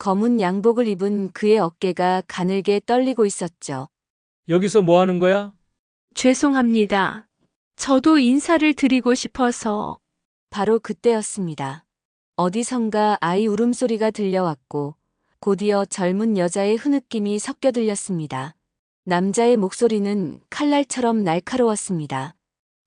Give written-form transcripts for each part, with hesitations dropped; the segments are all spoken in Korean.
검은 양복을 입은 그의 어깨가 가늘게 떨리고 있었죠. 여기서 뭐 하는 거야? 죄송합니다. 저도 인사를 드리고 싶어서. 바로 그때였습니다. 어디선가 아이 울음소리가 들려왔고 곧이어 젊은 여자의 흐느낌이 섞여 들렸습니다. 남자의 목소리는 칼날처럼 날카로웠습니다.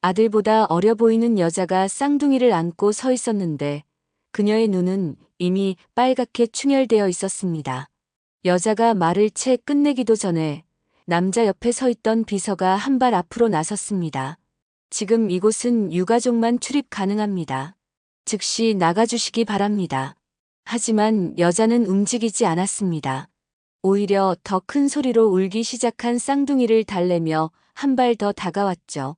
아들보다 어려 보이는 여자가 쌍둥이를 안고 서 있었는데 그녀의 눈은 이미 빨갛게 충혈되어 있었습니다. 여자가 말을 채 끝내기도 전에 남자 옆에 서 있던 비서가 한 발 앞으로 나섰습니다. 지금 이곳은 유가족만 출입 가능합니다. 즉시 나가주시기 바랍니다. 하지만 여자는 움직이지 않았습니다. 오히려 더 큰 소리로 울기 시작한 쌍둥이를 달래며 한 발 더 다가왔죠.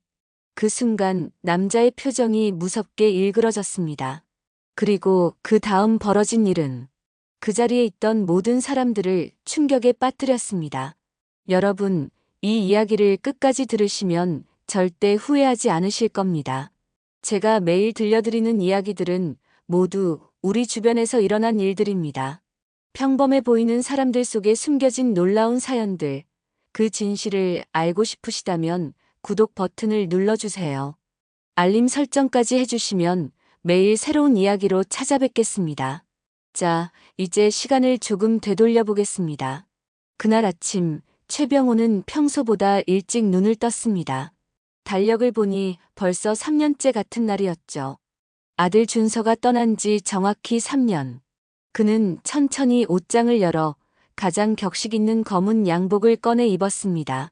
그 순간 남자의 표정이 무섭게 일그러졌습니다. 그리고 그 다음 벌어진 일은 그 자리에 있던 모든 사람들을 충격에 빠뜨렸습니다. 여러분, 이 이야기를 끝까지 들으시면 절대 후회하지 않으실 겁니다. 제가 매일 들려드리는 이야기들은 모두 우리 주변에서 일어난 일들입니다. 평범해 보이는 사람들 속에 숨겨진 놀라운 사연들, 그 진실을 알고 싶으시다면 구독 버튼을 눌러주세요. 알림 설정까지 해주시면 매일 새로운 이야기로 찾아뵙겠습니다. 자, 이제 시간을 조금 되돌려 보겠습니다. 그날 아침, 최병호는 평소보다 일찍 눈을 떴습니다. 달력을 보니 벌써 3년째 같은 날이었죠. 아들 준서가 떠난 지 정확히 3년. 그는 천천히 옷장을 열어 가장 격식 있는 검은 양복을 꺼내 입었습니다.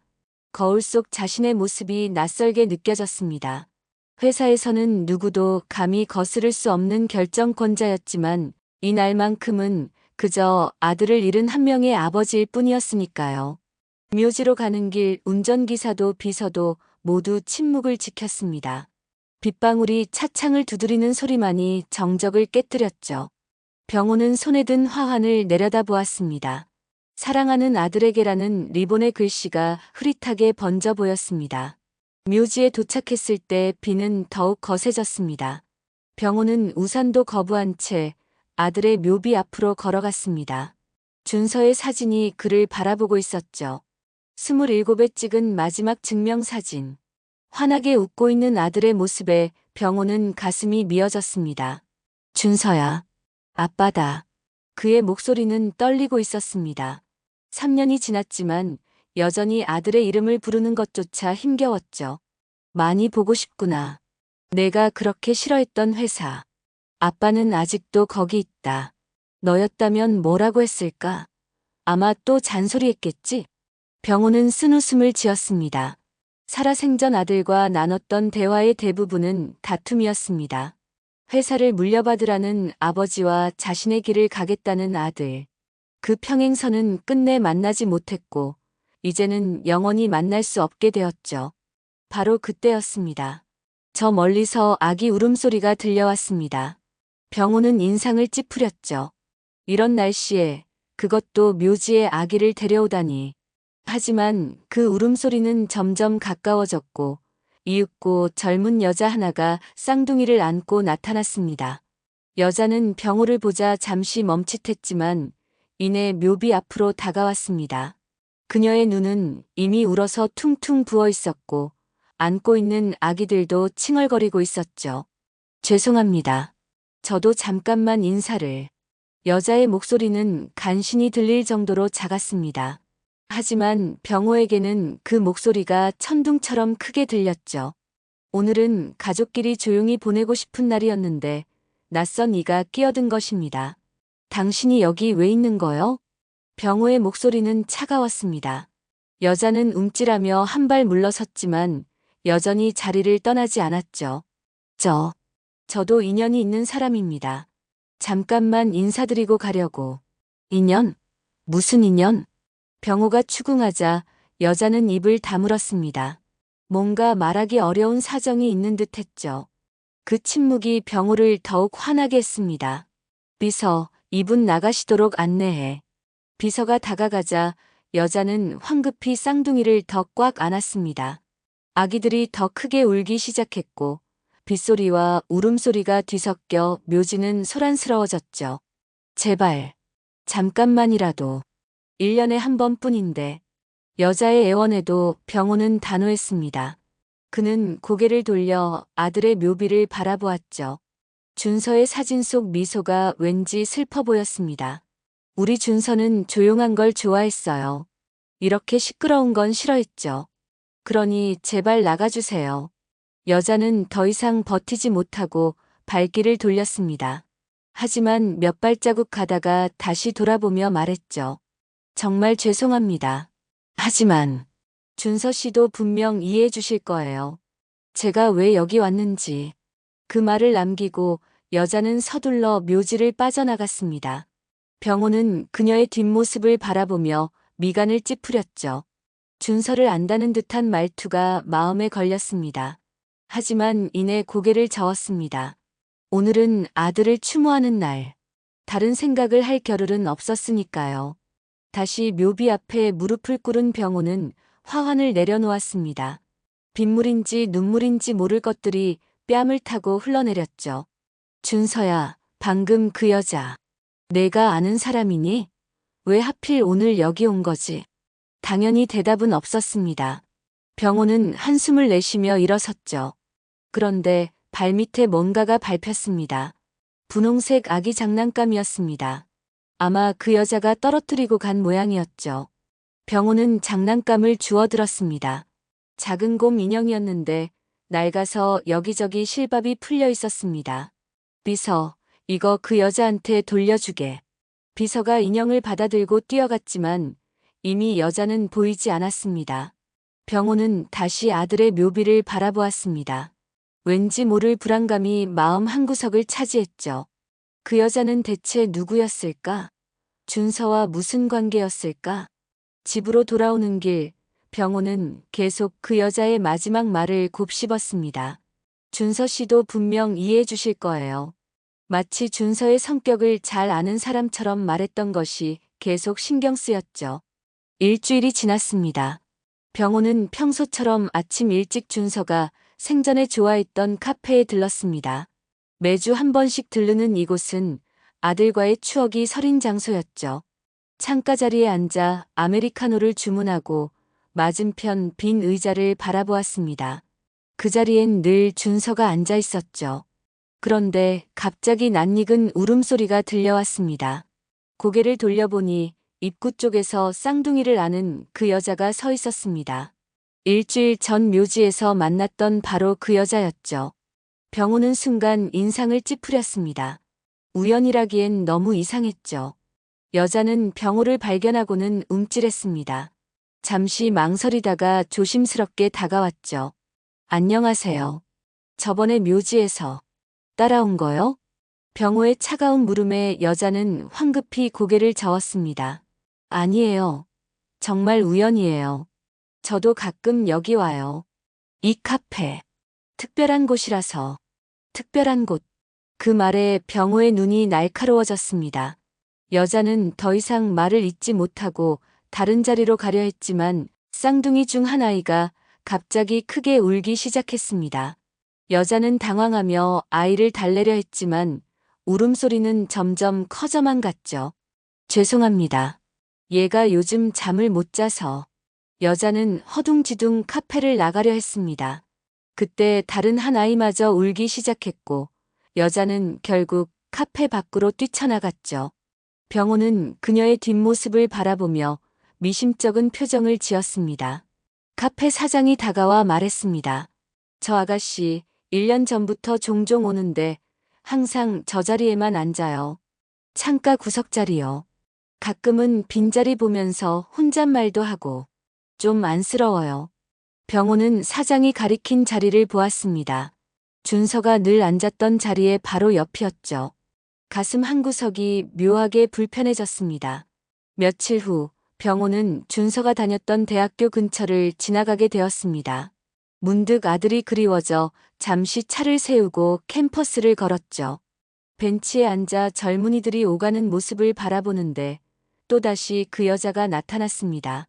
거울 속 자신의 모습이 낯설게 느껴졌습니다. 회사에서는 누구도 감히 거스를 수 없는 결정권자였지만 이 날만큼은 그저 아들을 잃은 한 명의 아버지일 뿐이었으니까요. 묘지로 가는 길 운전기사도 비서도 모두 침묵을 지켰습니다. 빗방울이 차창을 두드리는 소리만이 정적을 깨뜨렸죠. 병호는 손에 든 화환을 내려다보았습니다. 사랑하는 아들에게라는 리본의 글씨가 흐릿하게 번져 보였습니다. 묘지에 도착했을 때 비는 더욱 거세졌습니다. 병호는 우산도 거부한 채 아들의 묘비 앞으로 걸어갔습니다. 준서의 사진이 그를 바라보고 있었죠. 27에 찍은 마지막 증명사진. 환하게 웃고 있는 아들의 모습에 병호는 가슴이 미어졌습니다. 준서야, 아빠다. 그의 목소리는 떨리고 있었습니다. 3년이 지났지만 여전히 아들의 이름을 부르는 것조차 힘겨웠죠. 많이 보고 싶구나. 내가 그렇게 싫어했던 회사. 아빠는 아직도 거기 있다. 너였다면 뭐라고 했을까? 아마 또 잔소리했겠지? 병호는 쓴웃음을 지었습니다. 살아생전 아들과 나눴던 대화의 대부분은 다툼이었습니다. 회사를 물려받으라는 아버지와 자신의 길을 가겠다는 아들. 그 평행선은 끝내 만나지 못했고 이제는 영원히 만날 수 없게 되었죠. 바로 그때였습니다. 저 멀리서 아기 울음소리가 들려왔습니다. 병호는 인상을 찌푸렸죠. 이런 날씨에 그것도 묘지에 아기를 데려오다니. 하지만 그 울음소리는 점점 가까워졌고 이윽고 젊은 여자 하나가 쌍둥이를 안고 나타났습니다. 여자는 병호를 보자 잠시 멈칫했지만 이내 묘비 앞으로 다가왔습니다. 그녀의 눈은 이미 울어서 퉁퉁 부어 있었고 안고 있는 아기들도 칭얼거리고 있었죠. 죄송합니다. 저도 잠깐만 인사를. 여자의 목소리는 간신히 들릴 정도로 작았습니다. 하지만 병호에게는 그 목소리가 천둥처럼 크게 들렸죠. 오늘은 가족끼리 조용히 보내고 싶은 날이었는데 낯선 이가 끼어든 것입니다. 당신이 여기 왜 있는 거요? 병호의 목소리는 차가웠습니다. 여자는 움찔하며 한 발 물러섰지만 여전히 자리를 떠나지 않았죠. 저도 인연이 있는 사람입니다. 잠깐만 인사드리고 가려고. 인연? 무슨 인연? 병호가 추궁하자 여자는 입을 다물었습니다. 뭔가 말하기 어려운 사정이 있는 듯 했죠. 그 침묵이 병호를 더욱 화나게 했습니다. 비서, 이분 나가시도록 안내해. 비서가 다가가자 여자는 황급히 쌍둥이를 더 꽉 안았습니다. 아기들이 더 크게 울기 시작했고 빗소리와 울음소리가 뒤섞여 묘지는 소란스러워졌죠. 제발. 잠깐만이라도. 1년에 한 번뿐인데. 여자의 애원에도 병호는 단호했습니다. 그는 고개를 돌려 아들의 묘비를 바라보았죠. 준서의 사진 속 미소가 왠지 슬퍼 보였습니다. 우리 준서는 조용한 걸 좋아했어요. 이렇게 시끄러운 건 싫어했죠. 그러니 제발 나가주세요. 여자는 더 이상 버티지 못하고 발길을 돌렸습니다. 하지만 몇 발자국 가다가 다시 돌아보며 말했죠. 정말 죄송합니다. 하지만 준서 씨도 분명 이해해 주실 거예요. 제가 왜 여기 왔는지. 그 말을 남기고 여자는 서둘러 묘지를 빠져나갔습니다. 병호는 그녀의 뒷모습을 바라보며 미간을 찌푸렸죠. 준서를 안다는 듯한 말투가 마음에 걸렸습니다. 하지만 이내 고개를 저었습니다. 오늘은 아들을 추모하는 날. 다른 생각을 할 겨를은 없었으니까요. 다시 묘비 앞에 무릎을 꿇은 병호는 화환을 내려놓았습니다. 빗물인지 눈물인지 모를 것들이 뺨을 타고 흘러내렸죠. 준서야, 방금 그 여자. 내가 아는 사람이니? 왜 하필 오늘 여기 온 거지? 당연히 대답은 없었습니다. 병호는 한숨을 내쉬며 일어섰죠. 그런데 발밑에 뭔가가 밟혔습니다. 분홍색 아기 장난감이었습니다. 아마 그 여자가 떨어뜨리고 간 모양이었죠. 병호는 장난감을 주워들었습니다. 작은 곰 인형이었는데 낡아서 여기저기 실밥이 풀려 있었습니다. 비서, 이거 그 여자한테 돌려주게. 비서가 인형을 받아들고 뛰어갔지만 이미 여자는 보이지 않았습니다. 병호는 다시 아들의 묘비를 바라보았습니다. 왠지 모를 불안감이 마음 한구석을 차지했죠. 그 여자는 대체 누구였을까? 준서와 무슨 관계였을까? 집으로 돌아오는 길, 병호는 계속 그 여자의 마지막 말을 곱씹었습니다. 준서 씨도 분명 이해해 주실 거예요. 마치 준서의 성격을 잘 아는 사람처럼 말했던 것이 계속 신경 쓰였죠. 일주일이 지났습니다. 병호는 평소처럼 아침 일찍 준서가 생전에 좋아했던 카페에 들렀습니다. 매주 한 번씩 들르는 이곳은 아들과의 추억이 서린 장소였죠. 창가 자리에 앉아 아메리카노를 주문하고 맞은편 빈 의자를 바라보았습니다. 그 자리엔 늘 준서가 앉아 있었죠. 그런데 갑자기 낯익은 울음소리가 들려왔습니다. 고개를 돌려보니 입구 쪽에서 쌍둥이를 안은 그 여자가 서 있었습니다. 일주일 전 묘지에서 만났던 바로 그 여자였죠. 병호는 순간 인상을 찌푸렸습니다. 우연이라기엔 너무 이상했죠. 여자는 병호를 발견하고는 움찔했습니다. 잠시 망설이다가 조심스럽게 다가왔죠. 안녕하세요. 저번에 묘지에서 따라온 거요? 병호의 차가운 물음에 여자는 황급히 고개를 저었습니다. 아니에요. 정말 우연이에요. 저도 가끔 여기 와요. 이 카페. 특별한 곳이라서. 특별한 곳. 그 말에 병호의 눈이 날카로워졌습니다. 여자는 더 이상 말을 잇지 못하고 다른 자리로 가려 했지만 쌍둥이 중 한 아이가 갑자기 크게 울기 시작했습니다. 여자는 당황하며 아이를 달래려 했지만 울음소리는 점점 커져만 갔죠. 죄송합니다. 얘가 요즘 잠을 못 자서. 여자는 허둥지둥 카페를 나가려 했습니다. 그때 다른 한 아이마저 울기 시작했고 여자는 결국 카페 밖으로 뛰쳐나갔죠. 병호는 그녀의 뒷모습을 바라보며 미심쩍은 표정을 지었습니다. 카페 사장이 다가와 말했습니다. 저 아가씨 1년 전부터 종종 오는데 항상 저 자리에만 앉아요. 창가 구석 자리요. 가끔은 빈자리 보면서 혼잣말도 하고 좀 안쓰러워요. 병호는 사장이 가리킨 자리를 보았습니다. 준서가 늘 앉았던 자리에 바로 옆이었죠. 가슴 한구석이 묘하게 불편해졌습니다. 며칠 후 병호는 준서가 다녔던 대학교 근처를 지나가게 되었습니다. 문득 아들이 그리워져 잠시 차를 세우고 캠퍼스를 걸었죠. 벤치에 앉아 젊은이들이 오가는 모습을 바라보는데 또다시 그 여자가 나타났습니다.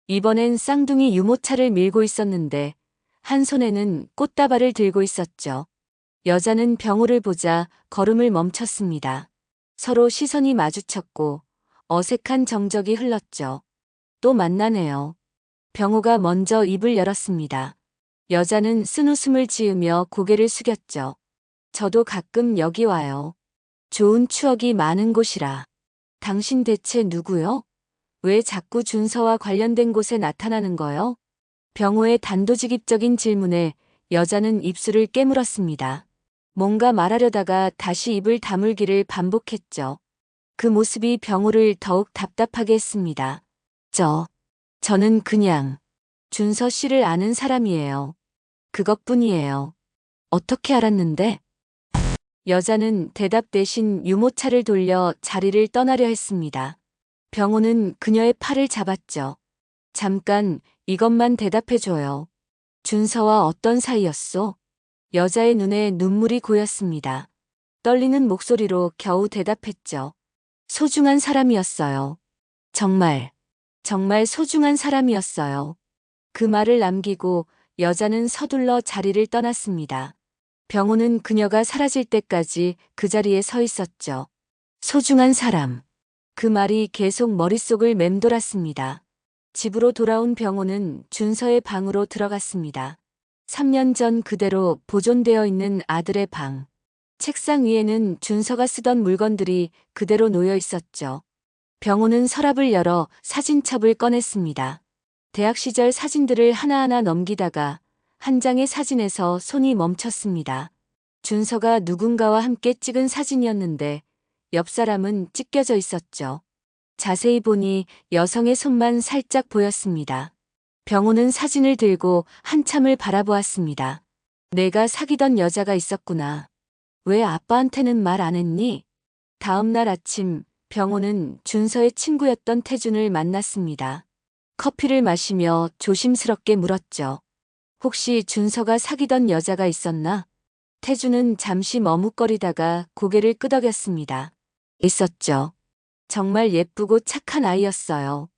이번엔 쌍둥이 유모차를 밀고 있었는데 한 손에는 꽃다발을 들고 있었죠. 여자는 병호를 보자 걸음을 멈췄습니다. 서로 시선이 마주쳤고 어색한 정적이 흘렀죠. 또 만나네요. 병호가 먼저 입을 열었습니다. 여자는 쓴웃음을 지으며 고개를 숙였죠. 저도 가끔 여기 와요. 좋은 추억이 많은 곳이라. 당신 대체 누구요? 왜 자꾸 준서와 관련된 곳에 나타나는 거요? 병호의 단도직입적인 질문에 여자는 입술을 깨물었습니다. 뭔가 말하려다가 다시 입을 다물기를 반복했죠. 그 모습이 병호를 더욱 답답하게 했습니다. 저는 그냥 준서 씨를 아는 사람이에요. 그것뿐이에요. 어떻게 알았는데? 여자는 대답 대신 유모차를 돌려 자리를 떠나려 했습니다. 병호는 그녀의 팔을 잡았죠. 잠깐, 이것만 대답해줘요. 준서와 어떤 사이였소? 여자의 눈에 눈물이 고였습니다. 떨리는 목소리로 겨우 대답했죠. 소중한 사람이었어요. 정말 소중한 사람이었어요. 그 말을 남기고 여자는 서둘러 자리를 떠났습니다. 병호는 그녀가 사라질 때까지 그 자리에 서 있었죠. 소중한 사람. 그 말이 계속 머릿속을 맴돌았습니다. 집으로 돌아온 병호는 준서의 방으로 들어갔습니다. 3년 전 그대로 보존되어 있는 아들의 방. 책상 위에는 준서가 쓰던 물건들이 그대로 놓여 있었죠. 병호는 서랍을 열어 사진첩을 꺼냈습니다. 대학 시절 사진들을 하나하나 넘기다가 한 장의 사진에서 손이 멈췄습니다. 준서가 누군가와 함께 찍은 사진이었는데 옆 사람은 찢겨져 있었죠. 자세히 보니 여성의 손만 살짝 보였습니다. 병호는 사진을 들고 한참을 바라보았습니다. 내가 사귀던 여자가 있었구나. 왜 아빠한테는 말 안 했니? 다음 날 아침 병호는 준서의 친구였던 태준을 만났습니다. 커피를 마시며 조심스럽게 물었죠. 혹시 준서가 사귀던 여자가 있었나? 태준은 잠시 머뭇거리다가 고개를 끄덕였습니다. 있었죠. 정말 예쁘고 착한 아이였어요.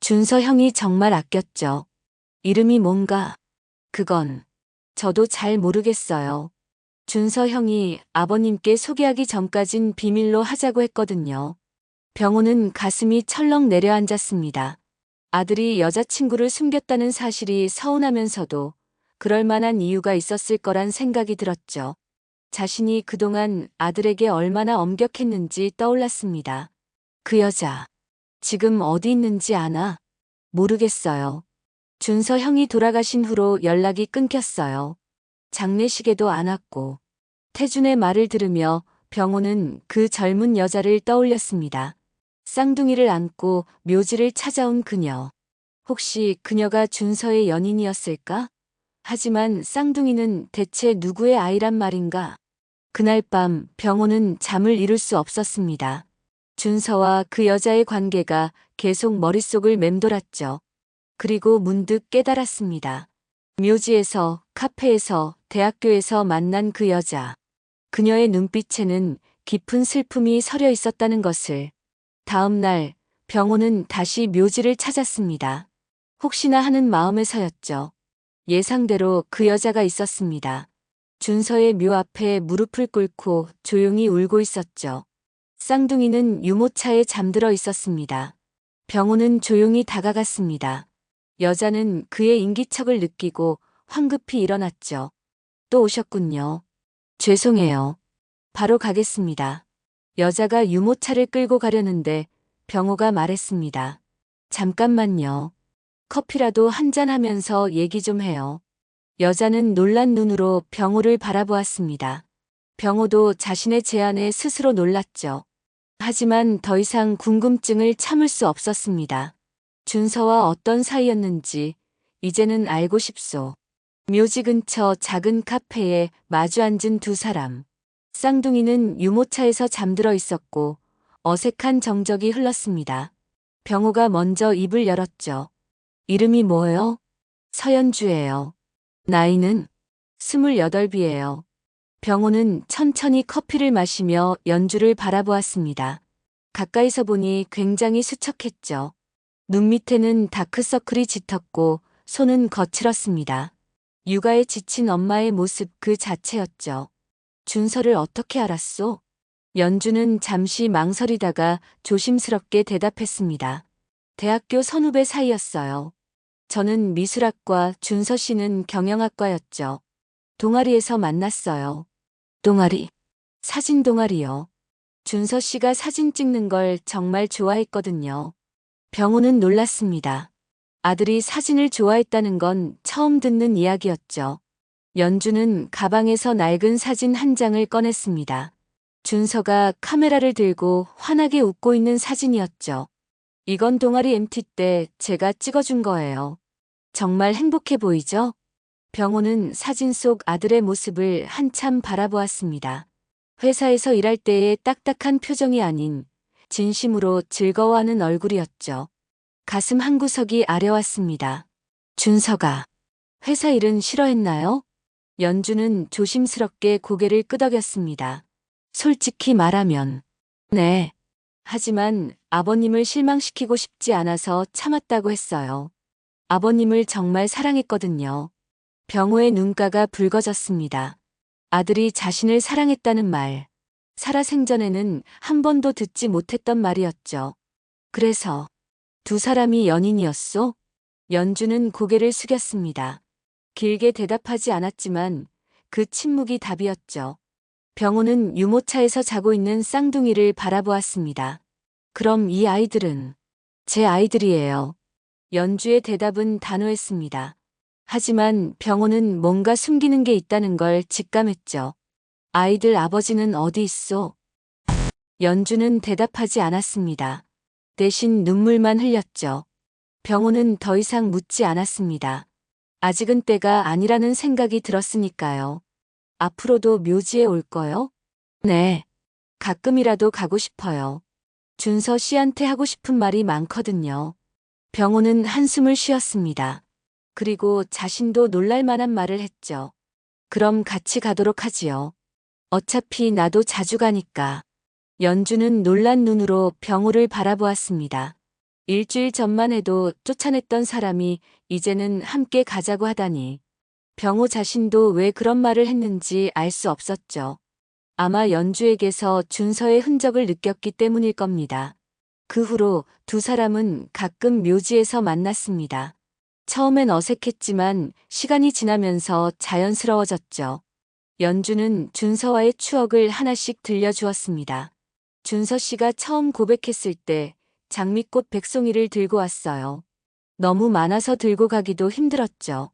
준서 형이 정말 아꼈죠. 이름이 뭔가? 그건 저도 잘 모르겠어요. 준서 형이 아버님께 소개하기 전까진 비밀로 하자고 했거든요. 병호는 가슴이 철렁 내려앉았습니다. 아들이 여자친구를 숨겼다는 사실이 서운하면서도 그럴 만한 이유가 있었을 거란 생각이 들었죠. 자신이 그동안 아들에게 얼마나 엄격했는지 떠올랐습니다. 그 여자, 지금 어디 있는지 아나? 모르겠어요. 준서 형이 돌아가신 후로 연락이 끊겼어요. 장례식에도 안 왔고. 태준의 말을 들으며 병호는 그 젊은 여자를 떠올렸습니다. 쌍둥이를 안고 묘지를 찾아온 그녀. 혹시 그녀가 준서의 연인이었을까? 하지만 쌍둥이는 대체 누구의 아이란 말인가? 그날 밤 병호는 잠을 이룰 수 없었습니다. 준서와 그 여자의 관계가 계속 머릿속을 맴돌았죠. 그리고 문득 깨달았습니다. 묘지에서, 카페에서, 대학교에서 만난 그 여자. 그녀의 눈빛에는 깊은 슬픔이 서려 있었다는 것을. 다음 날 병호는 다시 묘지를 찾았습니다. 혹시나 하는 마음에서였죠. 예상대로 그 여자가 있었습니다. 준서의 묘 앞에 무릎을 꿇고 조용히 울고 있었죠. 쌍둥이는 유모차에 잠들어 있었습니다. 병호는 조용히 다가갔습니다. 여자는 그의 인기척을 느끼고 황급히 일어났죠. 또 오셨군요. 죄송해요. 바로 가겠습니다. 여자가 유모차를 끌고 가려는데 병호가 말했습니다. 잠깐만요. 커피라도 한잔 하면서 얘기 좀 해요. 여자는 놀란 눈으로 병호를 바라보았습니다. 병호도 자신의 제안에 스스로 놀랐죠. 하지만 더 이상 궁금증을 참을 수 없었습니다. 준서와 어떤 사이였는지 이제는 알고 싶소. 묘지 근처 작은 카페에 마주 앉은 두 사람. 쌍둥이는 유모차에서 잠들어 있었고 어색한 정적이 흘렀습니다. 병호가 먼저 입을 열었죠. 이름이 뭐예요? 서연주예요. 나이는 28이에요. 병호는 천천히 커피를 마시며 연주를 바라보았습니다. 가까이서 보니 굉장히 수척했죠. 눈 밑에는 다크서클이 짙었고 손은 거칠었습니다. 육아에 지친 엄마의 모습 그 자체였죠. 준서를 어떻게 알았소? 연주는 잠시 망설이다가 조심스럽게 대답했습니다. 대학교 선후배 사이였어요. 저는 미술학과, 준서 씨는 경영학과였죠. 동아리에서 만났어요. 동아리? 사진 동아리요. 준서 씨가 사진 찍는 걸 정말 좋아했거든요. 병호는 놀랐습니다. 아들이 사진을 좋아했다는 건 처음 듣는 이야기였죠. 연주는 가방에서 낡은 사진 한 장을 꺼냈습니다. 준서가 카메라를 들고 환하게 웃고 있는 사진이었죠. 이건 동아리 MT 때 제가 찍어준 거예요. 정말 행복해 보이죠? 병호는 사진 속 아들의 모습을 한참 바라보았습니다. 회사에서 일할 때의 딱딱한 표정이 아닌 진심으로 즐거워하는 얼굴이었죠. 가슴 한구석이 아려왔습니다. 준서가 회사 일은 싫어했나요? 연주는 조심스럽게 고개를 끄덕였습니다. 솔직히 말하면 네. 하지만 아버님을 실망시키고 싶지 않아서 참았다고 했어요. 아버님을 정말 사랑했거든요. 병호의 눈가가 붉어졌습니다. 아들이 자신을 사랑했다는 말. 살아생전에는 한 번도 듣지 못했던 말이었죠. 그래서 두 사람이 연인이었소? 연주는 고개를 숙였습니다. 길게 대답하지 않았지만 그 침묵이 답이었죠. 병호는 유모차에서 자고 있는 쌍둥이를 바라보았습니다. 그럼 이 아이들은 제 아이들이에요. 연주의 대답은 단호했습니다. 하지만 병호는 뭔가 숨기는 게 있다는 걸 직감했죠. 아이들 아버지는 어디 있소? 연주는 대답하지 않았습니다. 대신 눈물만 흘렸죠. 병호는 더 이상 묻지 않았습니다. 아직은 때가 아니라는 생각이 들었으니까요. 앞으로도 묘지에 올 거요? 네. 가끔이라도 가고 싶어요. 준서 씨한테 하고 싶은 말이 많거든요. 병호는 한숨을 쉬었습니다. 그리고 자신도 놀랄 만한 말을 했죠. 그럼 같이 가도록 하지요. 어차피 나도 자주 가니까. 연주는 놀란 눈으로 병호를 바라보았습니다. 일주일 전만 해도 쫓아냈던 사람이 이제는 함께 가자고 하다니. 병호 자신도 왜 그런 말을 했는지 알 수 없었죠. 아마 연주에게서 준서의 흔적을 느꼈기 때문일 겁니다. 그 후로 두 사람은 가끔 묘지에서 만났습니다. 처음엔 어색했지만 시간이 지나면서 자연스러워졌죠. 연주는 준서와의 추억을 하나씩 들려주었습니다. 준서 씨가 처음 고백했을 때 장미꽃 백송이를 들고 왔어요. 너무 많아서 들고 가기도 힘들었죠.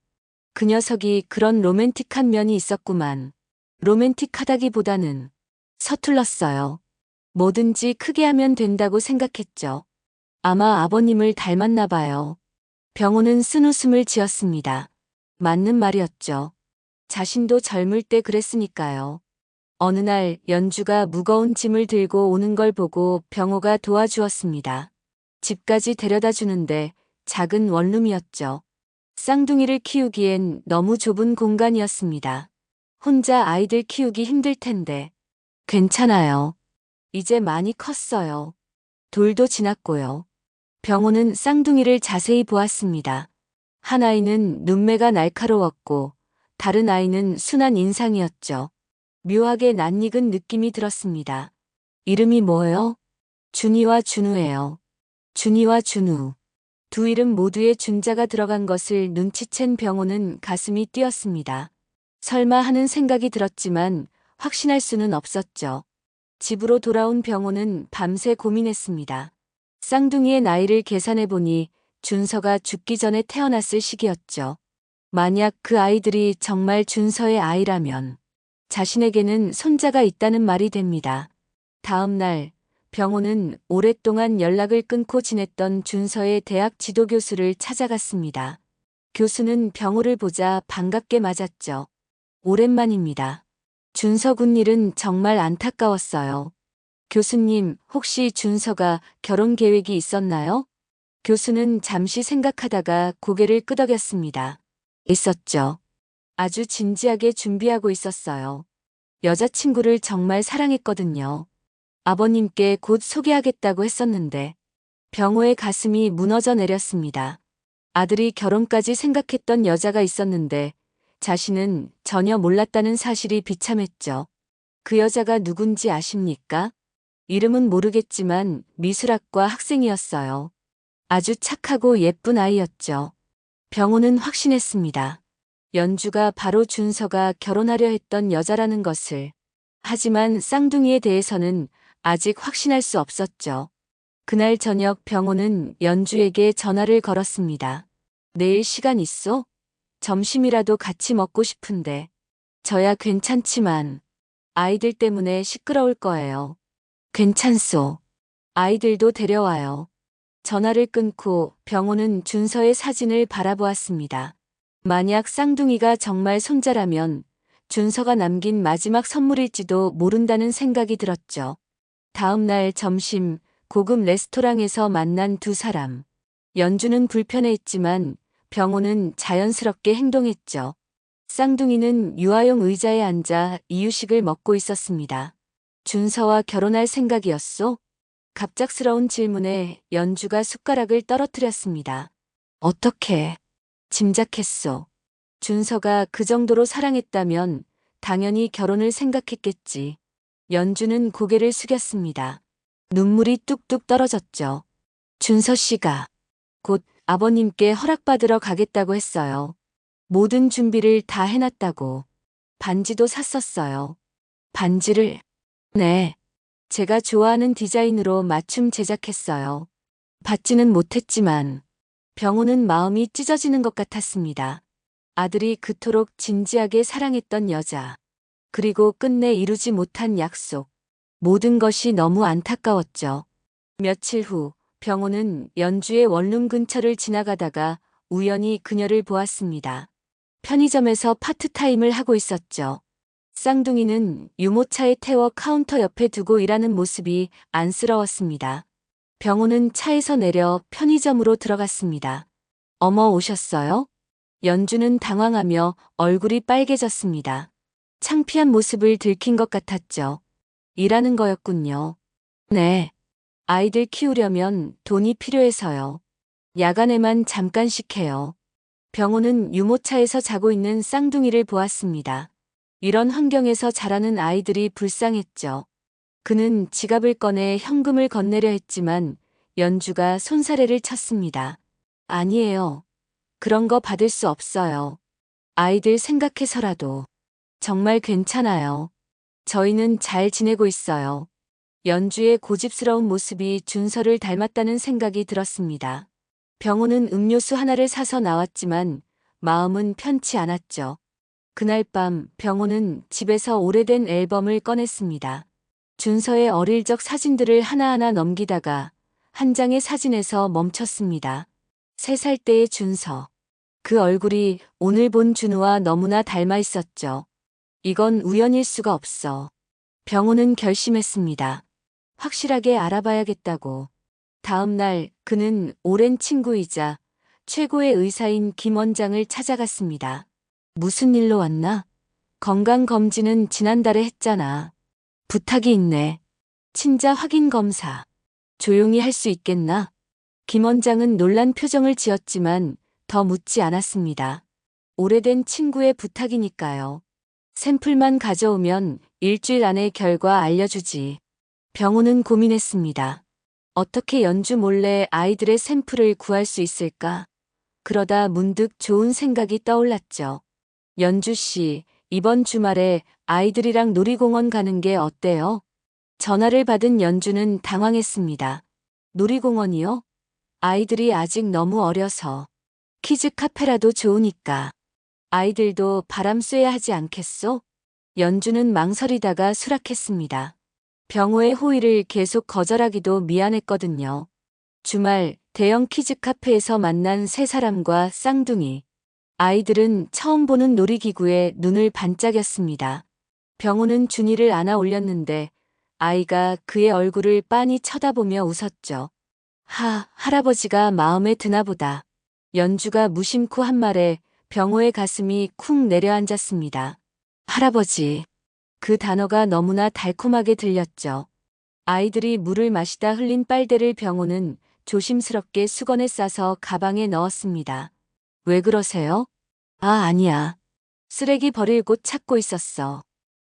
그 녀석이 그런 로맨틱한 면이 있었구만. 로맨틱하다기보다는 서툴렀어요. 뭐든지 크게 하면 된다고 생각했죠. 아마 아버님을 닮았나 봐요. 병호는 쓴웃음을 지었습니다. 맞는 말이었죠. 자신도 젊을 때 그랬으니까요. 어느 날 연주가 무거운 짐을 들고 오는 걸 보고 병호가 도와주었습니다. 집까지 데려다 주는데 작은 원룸이었죠. 쌍둥이를 키우기엔 너무 좁은 공간이었습니다. 혼자 아이들 키우기 힘들 텐데. 괜찮아요. 이제 많이 컸어요. 돌도 지났고요. 병호는 쌍둥이를 자세히 보았습니다. 한 아이는 눈매가 날카로웠고 다른 아이는 순한 인상이었죠. 묘하게 낯익은 느낌이 들었습니다. 이름이 뭐예요? 준이와 준우예요. 준이와 준우. 두 이름 모두에 준자가 들어간 것을 눈치챈 병호는 가슴이 뛰었습니다. 설마 하는 생각이 들었지만 확신할 수는 없었죠. 집으로 돌아온 병호는 밤새 고민했습니다. 쌍둥이의 나이를 계산해보니 준서가 죽기 전에 태어났을 시기였죠. 만약 그 아이들이 정말 준서의 아이라면 자신에게는 손자가 있다는 말이 됩니다. 다음 날 병호는 오랫동안 연락을 끊고 지냈던 준서의 대학 지도교수를 찾아갔습니다. 교수는 병호를 보자 반갑게 맞았죠. 오랜만입니다. 준서 군 일은 정말 안타까웠어요. 교수님, 혹시 준서가 결혼 계획이 있었나요? 교수는 잠시 생각하다가 고개를 끄덕였습니다. 있었죠. 아주 진지하게 준비하고 있었어요. 여자친구를 정말 사랑했거든요. 아버님께 곧 소개하겠다고 했었는데 병호의 가슴이 무너져 내렸습니다. 아들이 결혼까지 생각했던 여자가 있었는데 자신은 전혀 몰랐다는 사실이 비참했죠. 그 여자가 누군지 아십니까? 이름은 모르겠지만 미술학과 학생이었어요. 아주 착하고 예쁜 아이였죠. 병호는 확신했습니다. 연주가 바로 준서가 결혼하려 했던 여자라는 것을. 하지만 쌍둥이에 대해서는 아직 확신할 수 없었죠. 그날 저녁 병호는 연주에게 전화를 걸었습니다. 내일 시간 있어? 점심이라도 같이 먹고 싶은데. 저야 괜찮지만 아이들 때문에 시끄러울 거예요. 괜찮소. 아이들도 데려와요. 전화를 끊고 병호는 준서의 사진을 바라보았습니다. 만약 쌍둥이가 정말 손자라면 준서가 남긴 마지막 선물일지도 모른다는 생각이 들었죠. 다음 날 점심 고급 레스토랑에서 만난 두 사람. 연주는 불편해했지만 병호는 자연스럽게 행동했죠. 쌍둥이는 유아용 의자에 앉아 이유식을 먹고 있었습니다. 준서와 결혼할 생각이었소? 갑작스러운 질문에 연주가 숟가락을 떨어뜨렸습니다. 어떻게? 짐작했소. 준서가 그 정도로 사랑했다면 당연히 결혼을 생각했겠지. 연주는 고개를 숙였습니다. 눈물이 뚝뚝 떨어졌죠. 준서 씨가 곧 아버님께 허락받으러 가겠다고 했어요. 모든 준비를 다 해놨다고. 반지도 샀었어요. 반지를? 네. 제가 좋아하는 디자인으로 맞춤 제작했어요. 받지는 못했지만 병호는 마음이 찢어지는 것 같았습니다. 아들이 그토록 진지하게 사랑했던 여자. 그리고 끝내 이루지 못한 약속. 모든 것이 너무 안타까웠죠. 며칠 후 병호는 연주의 원룸 근처를 지나가다가 우연히 그녀를 보았습니다. 편의점에서 파트타임을 하고 있었죠. 쌍둥이는 유모차에 태워 카운터 옆에 두고 일하는 모습이 안쓰러웠습니다. 병호는 차에서 내려 편의점으로 들어갔습니다. 어머 오셨어요? 연주는 당황하며 얼굴이 빨개졌습니다. 창피한 모습을 들킨 것 같았죠. 일하는 거였군요. 네. 아이들 키우려면 돈이 필요해서요. 야간에만 잠깐씩 해요. 병호는 유모차에서 자고 있는 쌍둥이를 보았습니다. 이런 환경에서 자라는 아이들이 불쌍했죠. 그는 지갑을 꺼내 현금을 건네려 했지만 연주가 손사래를 쳤습니다. 아니에요. 그런 거 받을 수 없어요. 아이들 생각해서라도. 정말 괜찮아요. 저희는 잘 지내고 있어요. 연주의 고집스러운 모습이 준서를 닮았다는 생각이 들었습니다. 병호는 음료수 하나를 사서 나왔지만 마음은 편치 않았죠. 그날 밤 병호는 집에서 오래된 앨범을 꺼냈습니다. 준서의 어릴 적 사진들을 하나하나 넘기다가 한 장의 사진에서 멈췄습니다. 3살 때의 준서. 그 얼굴이 오늘 본 준우와 너무나 닮아 있었죠. 이건 우연일 수가 없어. 병호는 결심했습니다. 확실하게 알아봐야겠다고. 다음 날 그는 오랜 친구이자 최고의 의사인 김 원장을 찾아갔습니다. 무슨 일로 왔나? 건강검진은 지난달에 했잖아. 부탁이 있네. 친자 확인 검사. 조용히 할 수 있겠나? 김 원장은 놀란 표정을 지었지만 더 묻지 않았습니다. 오래된 친구의 부탁이니까요. 샘플만 가져오면 일주일 안에 결과 알려주지. 병호는 고민했습니다. 어떻게 연주 몰래 아이들의 샘플을 구할 수 있을까? 그러다 문득 좋은 생각이 떠올랐죠. 연주 씨, 이번 주말에 아이들이랑 놀이공원 가는 게 어때요? 전화를 받은 연주는 당황했습니다. 놀이공원이요? 아이들이 아직 너무 어려서. 키즈 카페라도 좋으니까. 아이들도 바람 쐬야 하지 않겠소? 연주는 망설이다가 수락했습니다. 병호의 호의를 계속 거절하기도 미안했거든요. 주말 대형 키즈 카페에서 만난 3사람과 쌍둥이. 아이들은 처음 보는 놀이기구에 눈을 반짝였습니다. 병호는 준이를 안아 올렸는데 아이가 그의 얼굴을 빤히 쳐다보며 웃었죠. 할아버지가 마음에 드나 보다. 연주가 무심코 한 말에 병호의 가슴이 쿵 내려앉았습니다. 할아버지. 그 단어가 너무나 달콤하게 들렸죠. 아이들이 물을 마시다 흘린 빨대를 병호는 조심스럽게 수건에 싸서 가방에 넣었습니다. 왜 그러세요? 아니야. 쓰레기 버릴 곳 찾고 있었어.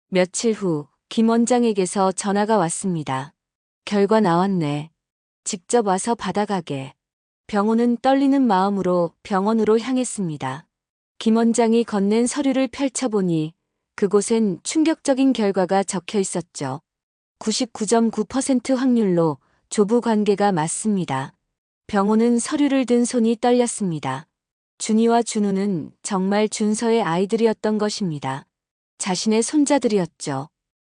며칠 후 김 원장에게서 전화가 왔습니다. 결과 나왔네. 직접 와서 받아가게. 병호는 떨리는 마음으로 병원으로 향했습니다. 김 원장이 건넨 서류를 펼쳐보니 그곳엔 충격적인 결과가 적혀 있었죠. 99.9% 확률로 조부 관계가 맞습니다. 병호는 서류를 든 손이 떨렸습니다. 준이와 준우는 정말 준서의 아이들이었던 것입니다. 자신의 손자들이었죠.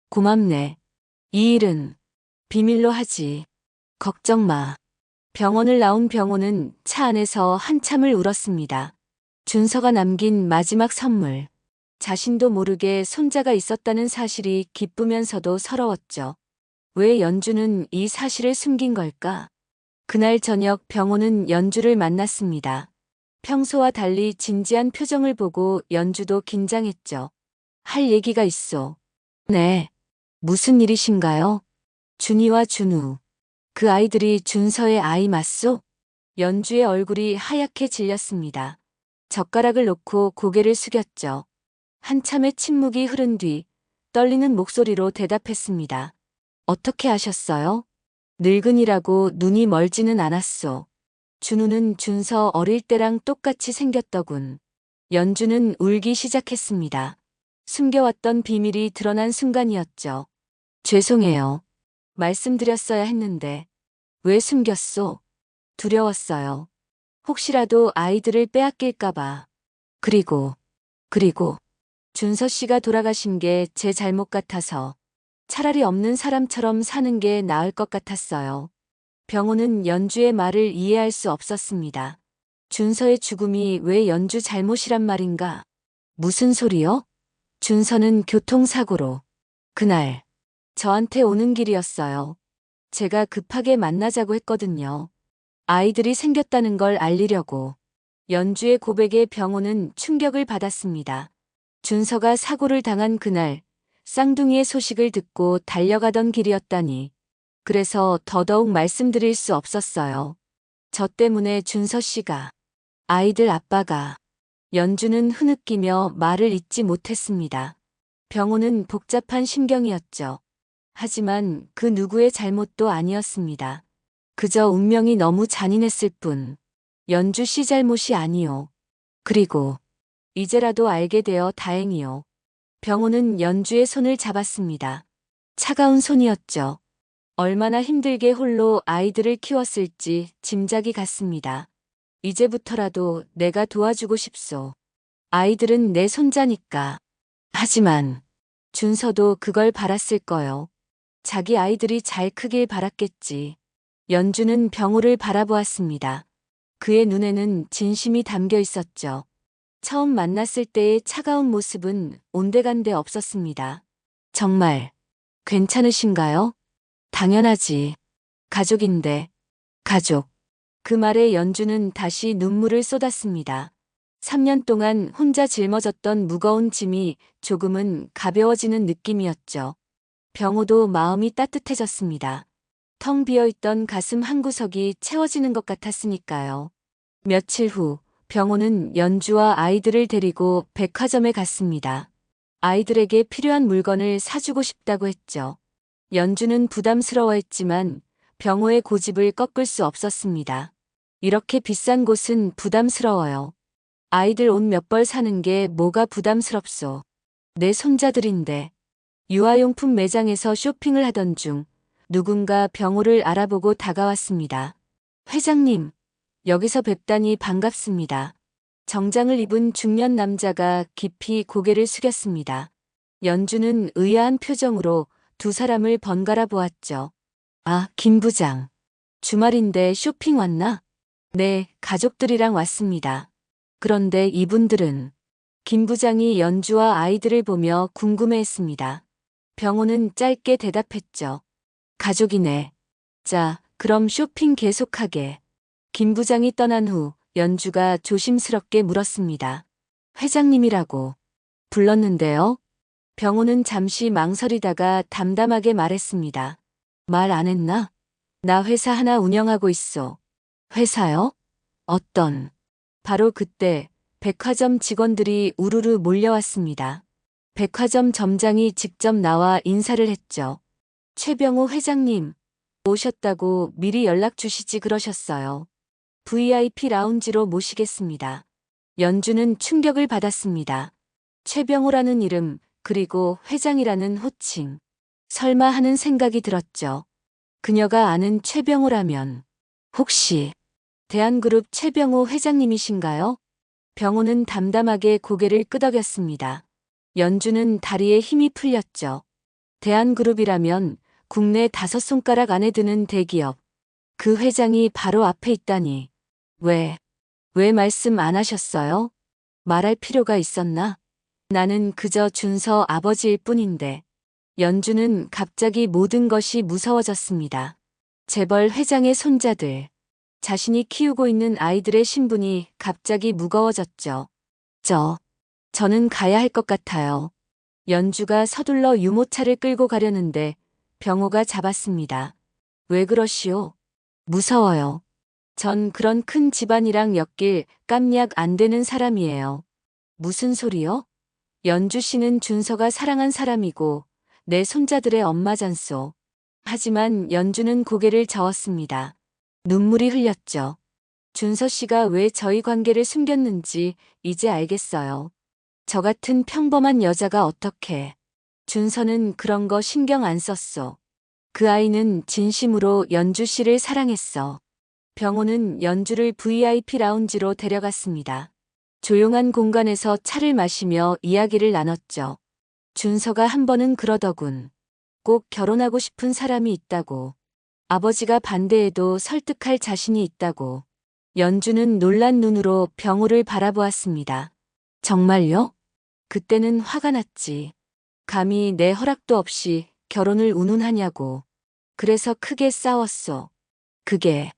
고맙네. 이 일은 비밀로 하지. 걱정 마. 병원을 나온 병호는 차 안에서 한참을 울었습니다. 준서가 남긴 마지막 선물. 자신도 모르게 손자가 있었다는 사실이 기쁘면서도 서러웠죠. 왜 연주는 이 사실을 숨긴 걸까? 그날 저녁 병호는 연주를 만났습니다. 평소와 달리 진지한 표정을 보고 연주도 긴장했죠. 할 얘기가 있어. 네. 무슨 일이신가요? 준이와 준우. 그 아이들이 준서의 아이 맞소? 연주의 얼굴이 하얗게 질렸습니다. 젓가락을 놓고 고개를 숙였죠. 한참의 침묵이 흐른 뒤 떨리는 목소리로 대답했습니다. 어떻게 아셨어요? 늙은이라고 눈이 멀지는 않았소. 준우는 준서 어릴 때랑 똑같이 생겼더군. 연주는 울기 시작했습니다. 숨겨왔던 비밀이 드러난 순간이었죠. 죄송해요. 말씀드렸어야 했는데. 왜 숨겼소? 두려웠어요. 혹시라도 아이들을 빼앗길까봐. 그리고 준서 씨가 돌아가신 게 제 잘못 같아서 차라리 없는 사람처럼 사는 게 나을 것 같았어요. 병호는 연주의 말을 이해할 수 없었습니다. 준서의 죽음이 왜 연주 잘못이란 말인가? 무슨 소리요? 준서는 교통사고로. 그날 저한테 오는 길이었어요. 제가 급하게 만나자고 했거든요. 아이들이 생겼다는 걸 알리려고. 연주의 고백에 병호는 충격을 받았습니다. 준서가 사고를 당한 그날 쌍둥이의 소식을 듣고 달려가던 길이었다니. 그래서 더더욱 말씀드릴 수 없었어요. 저 때문에 준서 씨가, 아이들 아빠가. 연주는 흐느끼며 말을 잇지 못했습니다. 병호는 복잡한 심경이었죠. 하지만 그 누구의 잘못도 아니었습니다. 그저 운명이 너무 잔인했을 뿐. 연주 씨 잘못이 아니요. 그리고 이제라도 알게 되어 다행이요. 병호는 연주의 손을 잡았습니다. 차가운 손이었죠. 얼마나 힘들게 홀로 아이들을 키웠을지 짐작이 갔습니다. 이제부터라도 내가 도와주고 싶소. 아이들은 내 손자니까. 하지만 준서도 그걸 바랐을 거요. 자기 아이들이 잘 크길 바랐겠지. 연주는 병호를 바라보았습니다. 그의 눈에는 진심이 담겨 있었죠. 처음 만났을 때의 차가운 모습은 온데간데 없었습니다. 정말 괜찮으신가요? 당연하지. 가족인데. 가족. 그 말에 연주는 다시 눈물을 쏟았습니다. 3년 동안 혼자 짊어졌던 무거운 짐이 조금은 가벼워지는 느낌이었죠. 병호도 마음이 따뜻해졌습니다. 텅 비어있던 가슴 한구석이 채워지는 것 같았으니까요. 며칠 후 병호는 연주와 아이들을 데리고 백화점에 갔습니다. 아이들에게 필요한 물건을 사주고 싶다고 했죠. 연주는 부담스러워했지만 병호의 고집을 꺾을 수 없었습니다. 이렇게 비싼 곳은 부담스러워요. 아이들 옷 몇 벌 사는 게 뭐가 부담스럽소. 내 손자들인데. 유아용품 매장에서 쇼핑을 하던 중 누군가 병호를 알아보고 다가왔습니다. 회장님, 여기서 뵙다니 반갑습니다. 정장을 입은 중년 남자가 깊이 고개를 숙였습니다. 연주는 의아한 표정으로 두 사람을 번갈아 보았죠. 아, 김 부장. 주말인데 쇼핑 왔나? 네, 가족들이랑 왔습니다. 그런데 이분들은? 김 부장이 연주와 아이들을 보며 궁금해했습니다. 병호는 짧게 대답했죠. 가족이네. 자, 그럼 쇼핑 계속하게. 김 부장이 떠난 후 연주가 조심스럽게 물었습니다. 회장님이라고 불렀는데요? 병호는 잠시 망설이다가 담담하게 말했습니다. 말 안 했나? 나 회사 하나 운영하고 있어. 회사요? 어떤? 바로 그때 백화점 직원들이 우르르 몰려왔습니다. 백화점 점장이 직접 나와 인사를 했죠. 최병호 회장님, 오셨다고 미리 연락 주시지 그러셨어요. VIP 라운지로 모시겠습니다. 연주는 충격을 받았습니다. 최병호라는 이름, 그리고 회장이라는 호칭. 설마 하는 생각이 들었죠. 그녀가 아는 최병호라면 혹시 대한그룹 최병호 회장님이신가요? 병호는 담담하게 고개를 끄덕였습니다. 연주는 다리에 힘이 풀렸죠. 대한그룹이라면 국내 5손가락 안에 드는 대기업. 그 회장이 바로 앞에 있다니. 왜 말씀 안 하셨어요? 말할 필요가 있었나? 나는 그저 준서 아버지일 뿐인데. 연주는 갑자기 모든 것이 무서워졌습니다. 재벌 회장의 손자들. 자신이 키우고 있는 아이들의 신분이 갑자기 무거워졌죠. 저는 가야 할 것 같아요. 연주가 서둘러 유모차를 끌고 가려는데 병호가 잡았습니다. 왜 그러시오? 무서워요. 전 그런 큰 집안이랑 엮일 깜짝 안 되는 사람이에요. 무슨 소리요? 연주 씨는 준서가 사랑한 사람이고 내 손자들의 엄마잖소. 하지만 연주는 고개를 저었습니다. 눈물이 흘렸죠. 준서 씨가 왜 저희 관계를 숨겼는지 이제 알겠어요. 저 같은 평범한 여자가 어떻게. 준서는 그런 거 신경 안 썼소. 그 아이는 진심으로 연주 씨를 사랑했어. 병호는 연주를 VIP 라운지로 데려갔습니다. 조용한 공간에서 차를 마시며 이야기를 나눴죠. 준서가 한 번은 그러더군. 꼭 결혼하고 싶은 사람이 있다고. 아버지가 반대해도 설득할 자신이 있다고. 연주는 놀란 눈으로 병호를 바라보았습니다. 정말요? 그때는 화가 났지. 감히 내 허락도 없이 결혼을 운운하냐고. 그래서 크게 싸웠어. 그게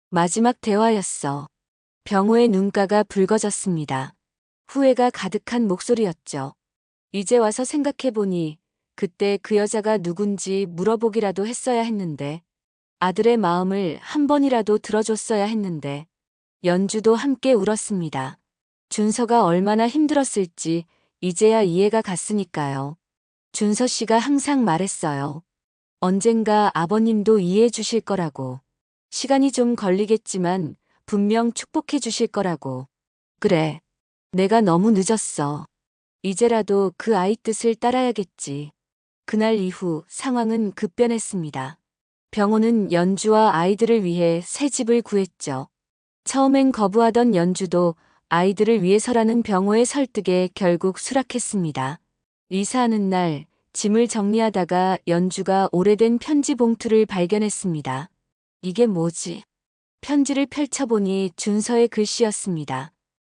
마지막 대화였어. 병호의 눈가가 붉어졌습니다. 후회가 가득한 목소리였죠. 이제 와서 생각해보니 그때 그 여자가 누군지 물어보기라도 했어야 했는데, 아들의 마음을 한 번이라도 들어줬어야 했는데. 연주도 함께 울었습니다. 준서가 얼마나 힘들었을지 이제야 이해가 갔으니까요. 준서 씨가 항상 말했어요. 언젠가 아버님도 이해해 주실 거라고. 시간이 좀 걸리겠지만 분명 축복해 주실 거라고. 그래. 내가 너무 늦었어. 이제라도 그 아이 뜻을 따라야겠지. 그날 이후 상황은 급변했습니다. 병호는 연주와 아이들을 위해 새 집을 구했죠. 처음엔 거부하던 연주도 아이들을 위해서라는 병호의 설득에 결국 수락했습니다. 이사하는 날 짐을 정리하다가 연주가 오래된 편지 봉투를 발견했습니다. 이게 뭐지? 편지를 펼쳐보니 준서의 글씨였습니다.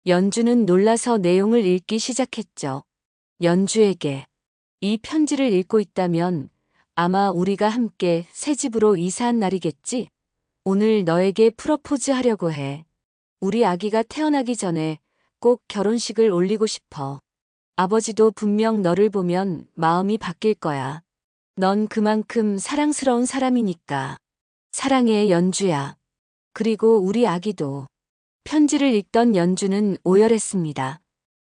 연주는 놀라서 내용을 읽기 시작했죠. 연주에게 이 편지를 읽고 있다면 아마 우리가 함께 새 집으로 이사한 날이겠지? 오늘 너에게 프러포즈 하려고 해. 우리 아기가 태어나기 전에 꼭 결혼식을 올리고 싶어. 아버지도 분명 너를 보면 마음이 바뀔 거야. 넌 그만큼 사랑스러운 사람이니까. 사랑해, 연주야. 그리고 우리 아기도. 편지를 읽던 연주는 오열했습니다.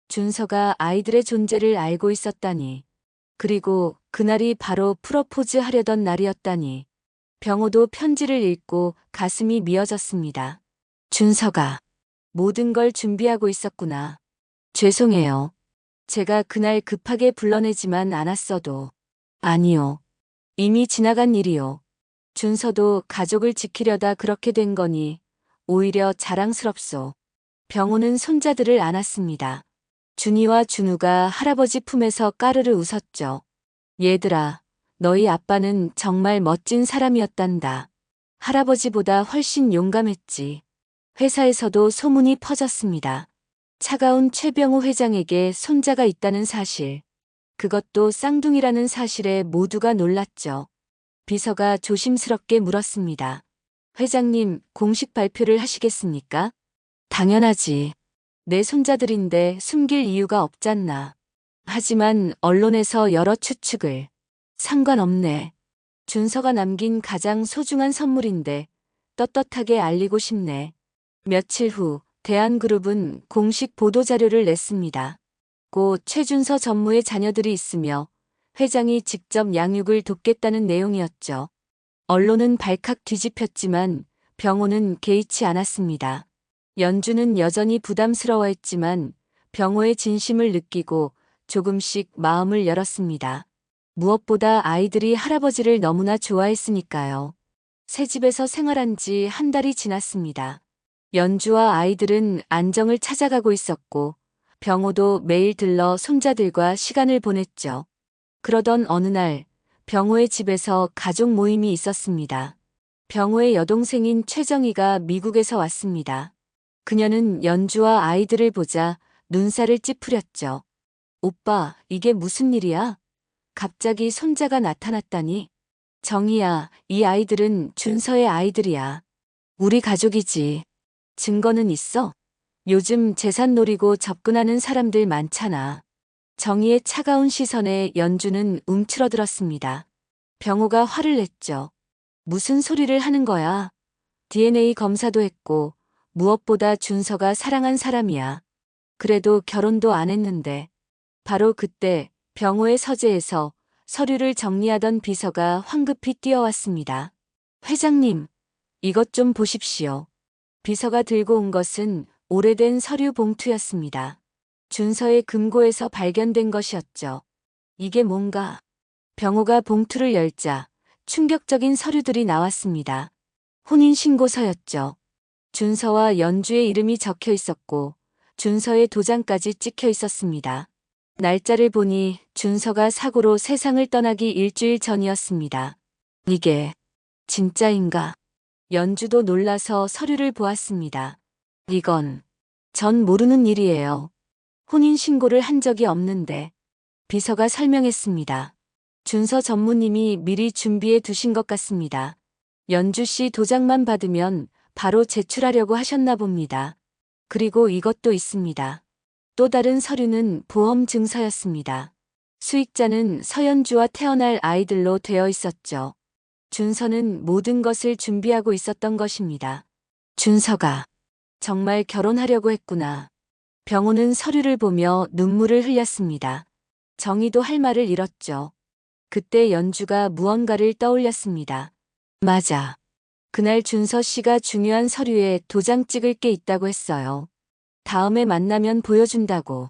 준서가 아이들의 존재를 알고 있었다니. 그리고 그날이 바로 프러포즈 하려던 날이었다니. 병호도 편지를 읽고 가슴이 미어졌습니다. 준서가 모든 걸 준비하고 있었구나. 죄송해요. 제가 그날 급하게 불러내지만 않았어도. 아니요. 이미 지나간 일이요. 준서도 가족을 지키려다 그렇게 된 거니 오히려 자랑스럽소. 병호는 손자들을 안았습니다. 준이와 준우가 할아버지 품에서 까르르 웃었죠. 얘들아, 너희 아빠는 정말 멋진 사람이었단다. 할아버지보다 훨씬 용감했지. 회사에서도 소문이 퍼졌습니다. 차가운 최병호 회장에게 손자가 있다는 사실. 그것도 쌍둥이라는 사실에 모두가 놀랐죠. 비서가 조심스럽게 물었습니다. 회장님, 공식 발표를 하시겠습니까? 당연하지. 내 손자들인데 숨길 이유가 없잖나. 하지만 언론에서 여러 추측을. 상관없네. 준서가 남긴 가장 소중한 선물인데 떳떳하게 알리고 싶네. 며칠 후 대한그룹은 공식 보도자료를 냈습니다. 있고 최준서 전무의 자녀들이 있으며 회장이 직접 양육을 돕겠다는 내용이었죠. 언론은 발칵 뒤집혔지만 병호는 개의치 않았습니다. 연주는 여전히 부담스러워했지만 병호의 진심을 느끼고 조금씩 마음을 열었습니다. 무엇보다 아이들이 할아버지를 너무나 좋아했으니까요. 새 집에서 생활한 지 한 달이 지났습니다. 연주와 아이들은 안정을 찾아가고 있었고 병호도 매일 들러 손자들과 시간을 보냈죠. 그러던 어느 날 병호의 집에서 가족 모임이 있었습니다. 병호의 여동생인 최정희가 미국에서 왔습니다. 그녀는 연주와 아이들을 보자 눈살을 찌푸렸죠. 오빠, 이게 무슨 일이야? 갑자기 손자가 나타났다니. 정희야, 이 아이들은 준서의 아이들이야. 우리 가족이지. 증거는 있어? 요즘 재산 노리고 접근하는 사람들 많잖아. 정희의 차가운 시선에 연주는 움츠러들었습니다. 병호가 화를 냈죠. 무슨 소리를 하는 거야? DNA 검사도 했고 무엇보다 준서가 사랑한 사람이야. 그래도 결혼도 안 했는데. 바로 그때 병호의 서재에서 서류를 정리하던 비서가 황급히 뛰어왔습니다. 회장님, 이것 좀 보십시오. 비서가 들고 온 것은 오래된 서류 봉투였습니다. 준서의 금고에서 발견된 것이었죠. 이게 뭔가? 병호가 봉투를 열자 충격적인 서류들이 나왔습니다. 혼인신고서였죠. 준서와 연주의 이름이 적혀 있었고 준서의 도장까지 찍혀 있었습니다. 날짜를 보니 준서가 사고로 세상을 떠나기 일주일 전이었습니다. 이게 진짜인가? 연주도 놀라서 서류를 보았습니다. 이건 전 모르는 일이에요. 혼인신고를 한 적이 없는데. 비서가 설명했습니다. 준서 전무님이 미리 준비해 두신 것 같습니다. 연주 씨 도장만 받으면 바로 제출하려고 하셨나 봅니다. 그리고 이것도 있습니다. 또 다른 서류는 보험 증서였습니다. 수익자는 서연주와 태어날 아이들로 되어 있었죠. 준서는 모든 것을 준비하고 있었던 것입니다. 준서가 정말 결혼하려고 했구나. 병호는 서류를 보며 눈물을 흘렸습니다. 정희도 할 말을 잃었죠. 그때 연주가 무언가를 떠올렸습니다. 맞아. 그날 준서 씨가 중요한 서류에 도장 찍을 게 있다고 했어요. 다음에 만나면 보여준다고.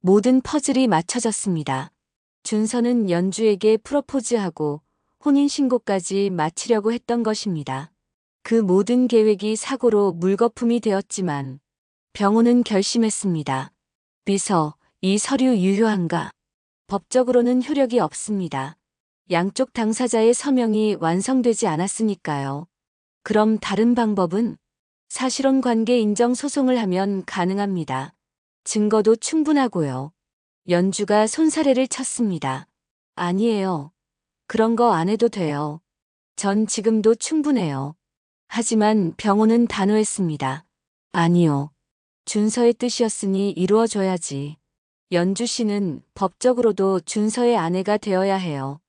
모든 퍼즐이 맞춰졌습니다. 준서는 연주에게 프로포즈하고 혼인신고까지 마치려고 했던 것입니다. 그 모든 계획이 사고로 물거품이 되었지만 병호는 결심했습니다. 비서, 이 서류 유효한가? 법적으로는 효력이 없습니다. 양쪽 당사자의 서명이 완성되지 않았으니까요. 그럼 다른 방법은? 사실혼 관계 인정 소송을 하면 가능합니다. 증거도 충분하고요. 연주가 손사래를 쳤습니다. 아니에요. 그런 거 안 해도 돼요. 전 지금도 충분해요. 하지만 병호는 단호했습니다. 아니요. 준서의 뜻이었으니 이루어져야지. 연주 씨는 법적으로도 준서의 아내가 되어야 해요.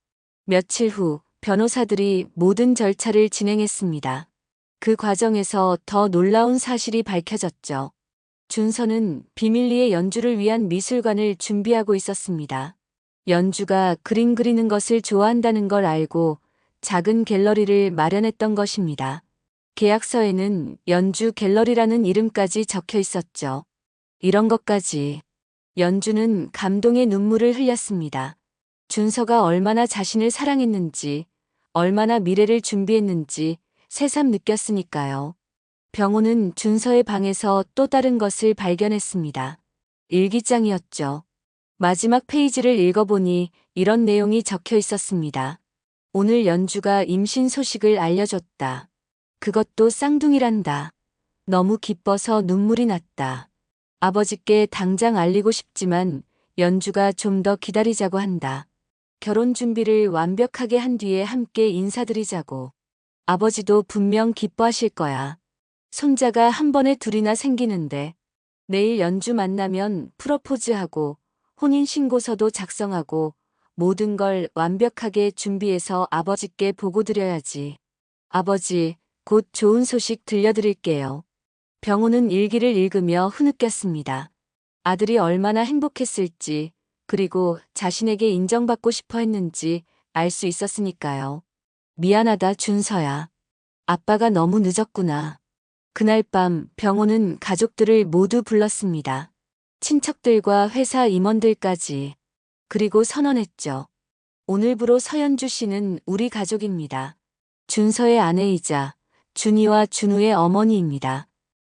며칠 후 변호사들이 모든 절차를 진행했습니다. 그 과정에서 더 놀라운 사실이 밝혀졌죠. 준서는 비밀리에 연주를 위한 미술관을 준비하고 있었습니다. 연주가 그림 그리는 것을 좋아한다는 걸 알고 작은 갤러리를 마련했던 것입니다. 계약서에는 연주 갤러리라는 이름까지 적혀 있었죠. 이런 것까지. 연주는 감동의 눈물을 흘렸습니다. 준서가 얼마나 자신을 사랑했는지, 얼마나 미래를 준비했는지 새삼 느꼈으니까요. 병호는 준서의 방에서 또 다른 것을 발견했습니다. 일기장이었죠. 마지막 페이지를 읽어보니 이런 내용이 적혀 있었습니다. 오늘 연주가 임신 소식을 알려줬다. 그것도 쌍둥이란다. 너무 기뻐서 눈물이 났다. 아버지께 당장 알리고 싶지만 연주가 좀 더 기다리자고 한다. 결혼 준비를 완벽하게 한 뒤에 함께 인사드리자고. 아버지도 분명 기뻐하실 거야. 손자가 한 번에 둘이나 생기는데 내일 연주 만나면 프로포즈하고 혼인신고서도 작성하고 모든 걸 완벽하게 준비해서 아버지께 보고드려야지. 아버지, 곧 좋은 소식 들려드릴게요. 병호는 일기를 읽으며 흐느꼈습니다. 아들이 얼마나 행복했을지, 그리고 자신에게 인정받고 싶어 했는지 알 수 있었으니까요. 미안하다, 준서야. 아빠가 너무 늦었구나. 그날 밤 병호는 가족들을 모두 불렀습니다. 친척들과 회사 임원들까지. 그리고 선언했죠. 오늘부로 서연주 씨는 우리 가족입니다. 준서의 아내이자 준이와 준우의 어머니입니다.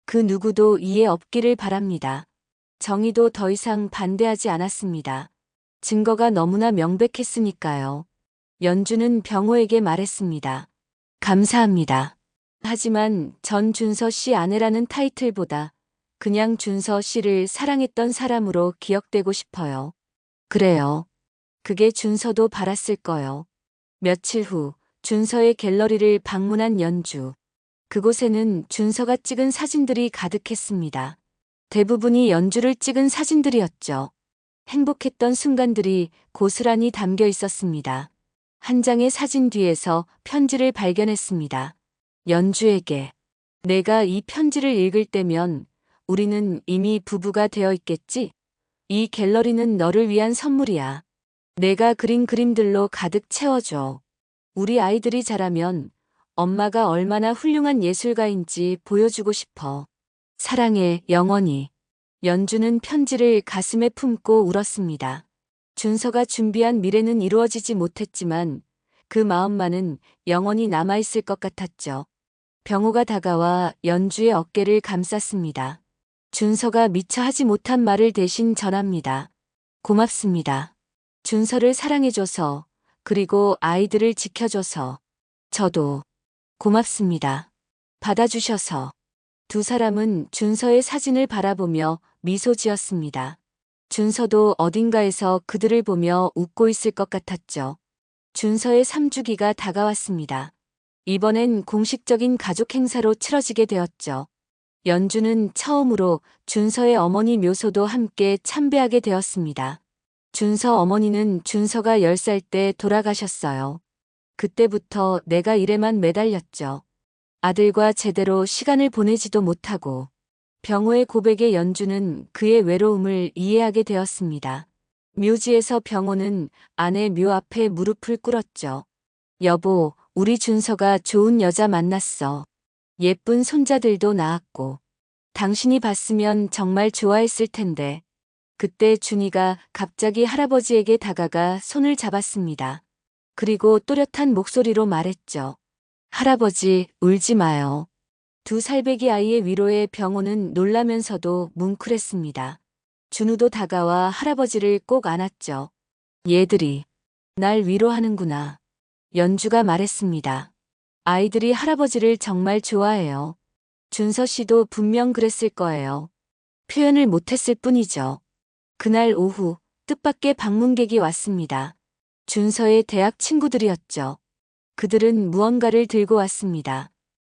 그 누구도 이해 없기를 바랍니다. 정의도 더 이상 반대하지 않았습니다. 증거가 너무나 명백했으니까요. 연주는 병호에게 말했습니다. 감사합니다. 하지만 전 준서 씨 아내라는 타이틀보다 그냥 준서 씨를 사랑했던 사람으로 기억되고 싶어요. 그래요. 그게 준서도 바랐을 거요. 며칠 후 준서의 갤러리를 방문한 연주. 그곳에는 준서가 찍은 사진들이 가득했습니다. 대부분이 연주를 찍은 사진들이었죠. 행복했던 순간들이 고스란히 담겨 있었습니다. 한 장의 사진 뒤에서 편지를 발견했습니다. 연주에게. 내가 이 편지를 읽을 때면 우리는 이미 부부가 되어 있겠지? 이 갤러리는 너를 위한 선물이야. 내가 그린 그림들로 가득 채워줘. 우리 아이들이 자라면 엄마가 얼마나 훌륭한 예술가인지 보여주고 싶어. 사랑해, 영원히. 연주는 편지를 가슴에 품고 울었습니다. 준서가 준비한 미래는 이루어지지 못했지만 그 마음만은 영원히 남아있을 것 같았죠. 병호가 다가와 연주의 어깨를 감쌌습니다. 준서가 미처 하지 못한 말을 대신 전합니다. 고맙습니다. 준서를 사랑해줘서, 그리고 아이들을 지켜줘서. 저도 고맙습니다. 받아주셔서. 두 사람은 준서의 사진을 바라보며 미소 지었습니다. 준서도 어딘가에서 그들을 보며 웃고 있을 것 같았죠. 준서의 3주기가 다가왔습니다. 이번엔 공식적인 가족 행사로 치러지게 되었죠. 연주는 처음으로 준서의 어머니 묘소도 함께 참배하게 되었습니다. 준서 어머니는 준서가 10살 때 돌아가셨어요. 그때부터 내가 일에만 매달렸죠. 아들과 제대로 시간을 보내지도 못하고. 병호의 고백에 연주는 그의 외로움을 이해하게 되었습니다. 묘지에서 병호는 아내 묘 앞에 무릎을 꿇었죠. 여보, 우리 준서가 좋은 여자 만났어. 예쁜 손자들도 낳았고. 당신이 봤으면 정말 좋아했을 텐데. 그때 준이가 갑자기 할아버지에게 다가가 손을 잡았습니다. 그리고 또렷한 목소리로 말했죠. 할아버지, 울지 마요. 2살배기 아이의 위로에 병호는 놀라면서도 뭉클했습니다. 준우도 다가와 할아버지를 꼭 안았죠. 얘들이 날 위로하는구나. 연주가 말했습니다. 아이들이 할아버지를 정말 좋아해요. 준서 씨도 분명 그랬을 거예요. 표현을 못했을 뿐이죠. 그날 오후 뜻밖의 방문객이 왔습니다. 준서의 대학 친구들이었죠. 그들은 무언가를 들고 왔습니다.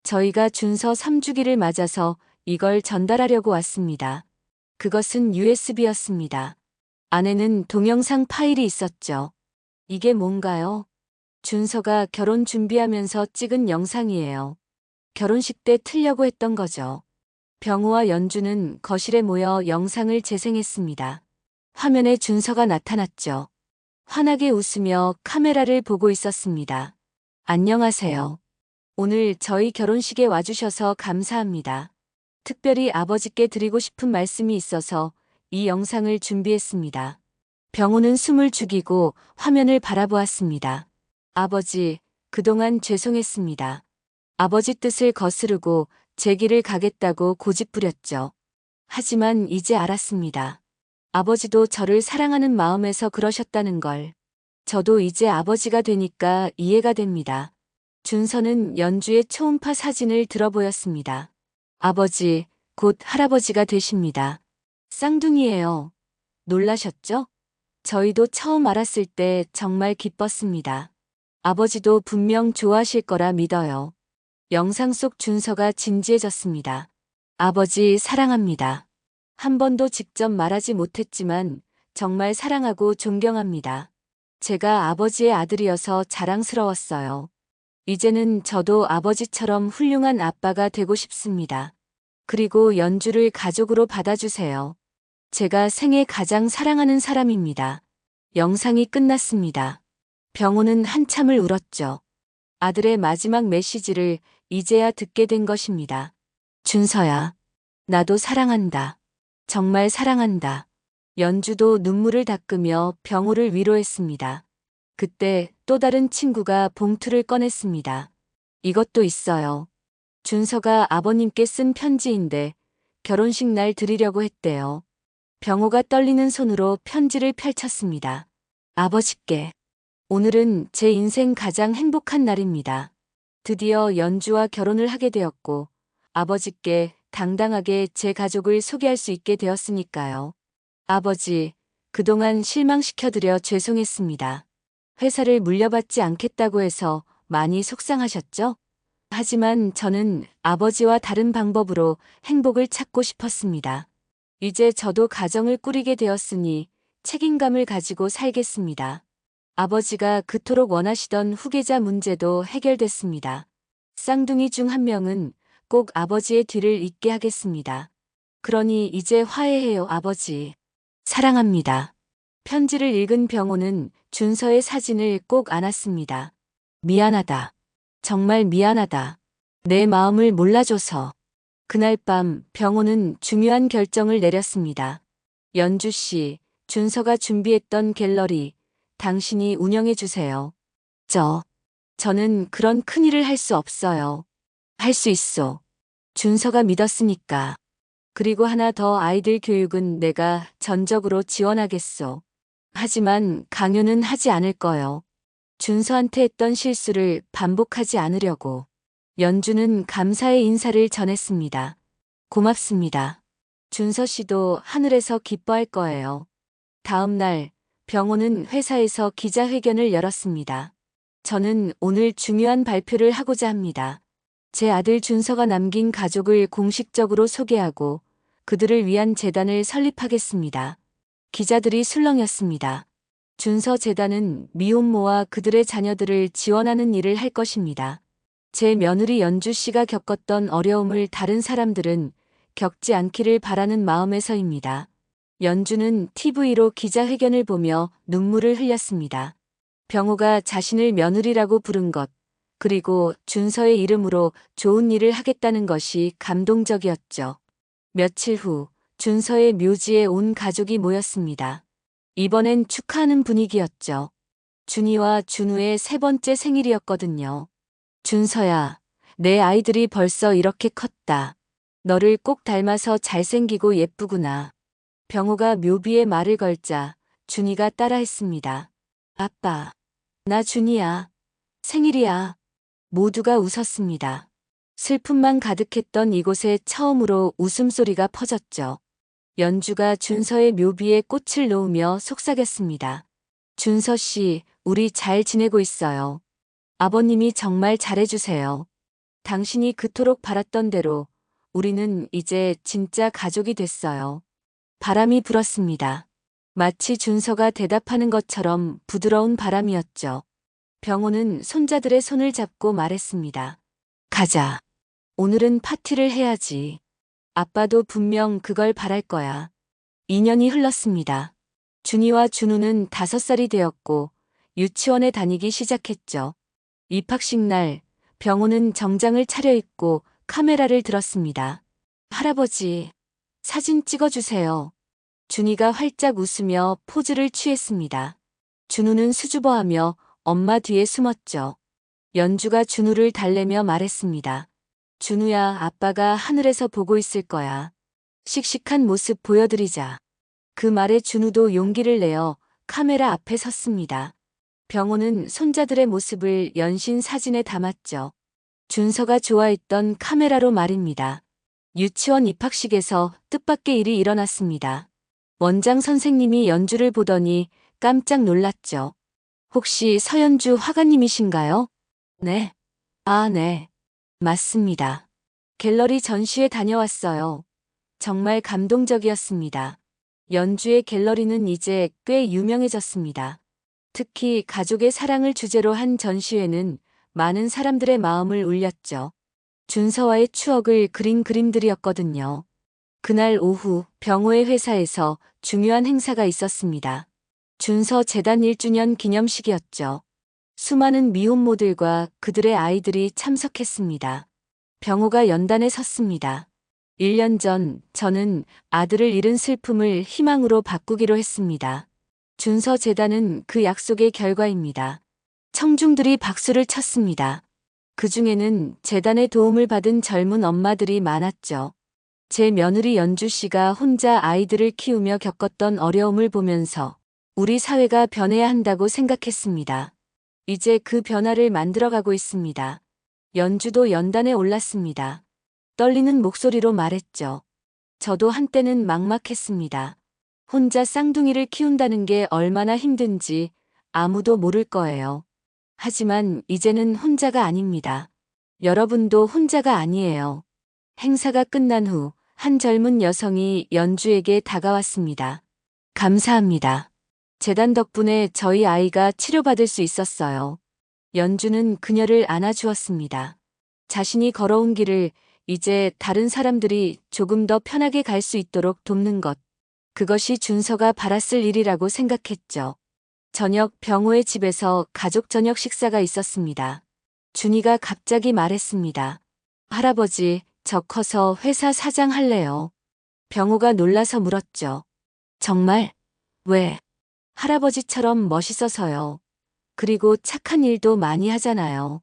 저희가 준서 3주기를 맞아서 이걸 전달하려고 왔습니다. 그것은 USB였습니다. 안에는 동영상 파일이 있었죠. 이게 뭔가요? 준서가 결혼 준비하면서 찍은 영상이에요. 결혼식 때 틀려고 했던 거죠. 병호와 연주는 거실에 모여 영상을 재생했습니다. 화면에 준서가 나타났죠. 환하게 웃으며 카메라를 보고 있었습니다. 안녕하세요. 오늘 저희 결혼식에 와주셔서 감사합니다. 특별히 아버지께 드리고 싶은 말씀이 있어서 이 영상을 준비했습니다. 병호는 숨을 죽이고 화면을 바라보았습니다. 아버지, 그동안 죄송했습니다. 아버지 뜻을 거스르고 제 길을 가겠다고 고집부렸죠. 하지만 이제 알았습니다. 아버지도 저를 사랑하는 마음에서 그러셨다는 걸. 저도 이제 아버지가 되니까 이해가 됩니다. 준서는 연주의 초음파 사진을 들어보였습니다. 아버지, 곧 할아버지가 되십니다. 쌍둥이예요. 놀라셨죠? 저희도 처음 알았을 때 정말 기뻤습니다. 아버지도 분명 좋아하실 거라 믿어요. 영상 속 준서가 진지해졌습니다. 아버지 사랑합니다. 한 번도 직접 말하지 못했지만 정말 사랑하고 존경합니다. 제가 아버지의 아들이어서 자랑스러웠어요. 이제는 저도 아버지처럼 훌륭한 아빠가 되고 싶습니다. 그리고 연주를 가족으로 받아주세요. 제가 생애 가장 사랑하는 사람입니다. 영상이 끝났습니다. 병호는 한참을 울었죠. 아들의 마지막 메시지를 이제야 듣게 된 것입니다. 준서야, 나도 사랑한다. 정말 사랑한다. 연주도 눈물을 닦으며 병호를 위로했습니다. 그때 또 다른 친구가 봉투를 꺼냈습니다. 이것도 있어요. 준서가 아버님께 쓴 편지인데 결혼식 날 드리려고 했대요. 병호가 떨리는 손으로 편지를 펼쳤습니다. 아버지께. 오늘은 제 인생 가장 행복한 날입니다. 드디어 연주와 결혼을 하게 되었고 아버지께 당당하게 제 가족을 소개할 수 있게 되었으니까요. 아버지, 그동안 실망시켜드려 죄송했습니다. 회사를 물려받지 않겠다고 해서 많이 속상하셨죠? 하지만 저는 아버지와 다른 방법으로 행복을 찾고 싶었습니다. 이제 저도 가정을 꾸리게 되었으니 책임감을 가지고 살겠습니다. 아버지가 그토록 원하시던 후계자 문제도 해결됐습니다. 쌍둥이 중 한 명은 꼭 아버지의 뒤를 잇게 하겠습니다. 그러니 이제 화해해요, 아버지. 사랑합니다. 편지를 읽은 병호는 준서의 사진을 꼭 안았습니다. 미안하다. 정말 미안하다. 내 마음을 몰라줘서. 그날 밤 병호는 중요한 결정을 내렸습니다. 연주 씨, 준서가 준비했던 갤러리, 당신이 운영해 주세요. 저는 그런 큰일을 할 수 없어요. 할 수 있어. 준서가 믿었으니까. 그리고 하나 더, 아이들 교육은 내가 전적으로 지원하겠소. 하지만 강요는 하지 않을 거요. 준서한테 했던 실수를 반복하지 않으려고. 연주는 감사의 인사를 전했습니다. 고맙습니다. 준서 씨도 하늘에서 기뻐할 거예요. 다음 날 병호는 회사에서 기자회견을 열었습니다. 저는 오늘 중요한 발표를 하고자 합니다. 제 아들 준서가 남긴 가족을 공식적으로 소개하고 그들을 위한 재단을 설립하겠습니다. 기자들이 술렁였습니다. 준서 재단은 미혼모와 그들의 자녀들을 지원하는 일을 할 것입니다. 제 며느리 연주 씨가 겪었던 어려움을 다른 사람들은 겪지 않기를 바라는 마음에서입니다. 연주는 TV로 기자회견을 보며 눈물을 흘렸습니다. 병호가 자신을 며느리라고 부른 것, 그리고 준서의 이름으로 좋은 일을 하겠다는 것이 감동적이었죠. 며칠 후 준서의 묘지에 온 가족이 모였습니다. 이번엔 축하하는 분위기였죠. 준이와 준우의 세 번째 생일이었거든요. 준서야, 내 아이들이 벌써 이렇게 컸다. 너를 꼭 닮아서 잘생기고 예쁘구나. 병호가 묘비에 말을 걸자 준이가 따라했습니다. 아빠, 나 준이야. 생일이야. 모두가 웃었습니다. 슬픔만 가득했던 이곳에 처음으로 웃음소리가 퍼졌죠. 연주가 준서의 묘비에 꽃을 놓으며 속삭였습니다. 준서 씨, 우리 잘 지내고 있어요. 아버님이 정말 잘해주세요. 당신이 그토록 바랐던 대로 우리는 이제 진짜 가족이 됐어요. 바람이 불었습니다. 마치 준서가 대답하는 것처럼 부드러운 바람이었죠. 병호는 손자들의 손을 잡고 말했습니다. 가자. 오늘은 파티를 해야지. 아빠도 분명 그걸 바랄 거야. 2년이 흘렀습니다. 준이와 준우는 5살이 되었고 유치원에 다니기 시작했죠. 입학식 날 병호는 정장을 차려입고 카메라를 들었습니다. 할아버지, 사진 찍어주세요. 준이가 활짝 웃으며 포즈를 취했습니다. 준우는 수줍어하며 엄마 뒤에 숨었죠. 연주가 준우를 달래며 말했습니다. 준우야, 아빠가 하늘에서 보고 있을 거야. 씩씩한 모습 보여드리자. 그 말에 준우도 용기를 내어 카메라 앞에 섰습니다. 병호는 손자들의 모습을 연신 사진에 담았죠. 준서가 좋아했던 카메라로 말입니다. 유치원 입학식에서 뜻밖의 일이 일어났습니다. 원장 선생님이 연주를 보더니 깜짝 놀랐죠. 혹시 서연주 화가님이신가요? 네. 아, 네. 맞습니다. 갤러리 전시회 다녀왔어요. 정말 감동적이었습니다. 연주의 갤러리는 이제 꽤 유명해졌습니다. 특히 가족의 사랑을 주제로 한 전시회는 많은 사람들의 마음을 울렸죠. 준서와의 추억을 그린 그림들이었거든요. 그날 오후 병호의 회사에서 중요한 행사가 있었습니다. 준서 재단 1주년 기념식이었죠. 수많은 미혼모들과 그들의 아이들이 참석했습니다. 병호가 연단에 섰습니다. 1년 전 저는 아들을 잃은 슬픔을 희망으로 바꾸기로 했습니다. 준서 재단은 그 약속의 결과입니다. 청중들이 박수를 쳤습니다. 그 중에는 재단의 도움을 받은 젊은 엄마들이 많았죠. 제 며느리 연주 씨가 혼자 아이들을 키우며 겪었던 어려움을 보면서 우리 사회가 변해야 한다고 생각했습니다. 이제 그 변화를 만들어가고 있습니다. 연주도 연단에 올랐습니다. 떨리는 목소리로 말했죠. 저도 한때는 막막했습니다. 혼자 쌍둥이를 키운다는 게 얼마나 힘든지 아무도 모를 거예요. 하지만 이제는 혼자가 아닙니다. 여러분도 혼자가 아니에요. 행사가 끝난 후 한 젊은 여성이 연주에게 다가왔습니다. 감사합니다. 재단 덕분에 저희 아이가 치료받을 수 있었어요. 연주는 그녀를 안아주었습니다. 자신이 걸어온 길을 이제 다른 사람들이 조금 더 편하게 갈 수 있도록 돕는 것. 그것이 준서가 바랐을 일이라고 생각했죠. 저녁 병호의 집에서 가족 저녁 식사가 있었습니다. 준이가 갑자기 말했습니다. 할아버지, 저 커서 회사 사장 할래요. 병호가 놀라서 물었죠. 정말? 왜? 할아버지처럼 멋있어서요. 그리고 착한 일도 많이 하잖아요.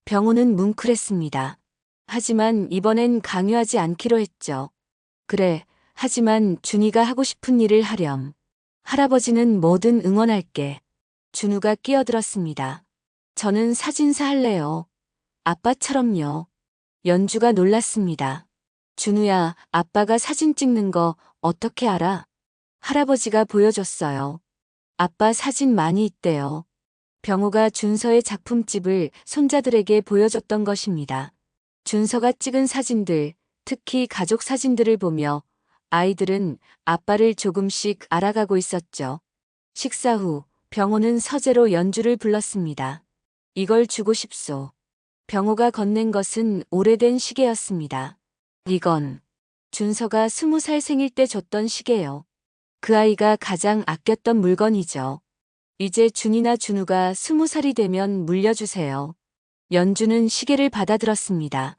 병호는 뭉클했습니다. 하지만 이번엔 강요하지 않기로 했죠. 그래, 하지만 준이가 하고 싶은 일을 하렴. 할아버지는 뭐든 응원할게. 준우가 끼어들었습니다. 저는 사진사 할래요. 아빠처럼요. 연주가 놀랐습니다. 준우야, 아빠가 사진 찍는 거 어떻게 알아? 할아버지가 보여줬어요. 아빠 사진 많이 있대요. 병호가 준서의 작품집을 손자들에게 보여줬던 것입니다. 준서가 찍은 사진들, 특히 가족 사진들을 보며 아이들은 아빠를 조금씩 알아가고 있었죠. 식사 후 병호는 서재로 연주를 불렀습니다. 이걸 주고 싶소. 병호가 건넨 것은 오래된 시계였습니다. 이건 준서가 20살 생일 때 줬던 시계요. 그 아이가 가장 아꼈던 물건이죠. 이제 준이나 준우가 20살이 되면 물려주세요. 연주는 시계를 받아들었습니다.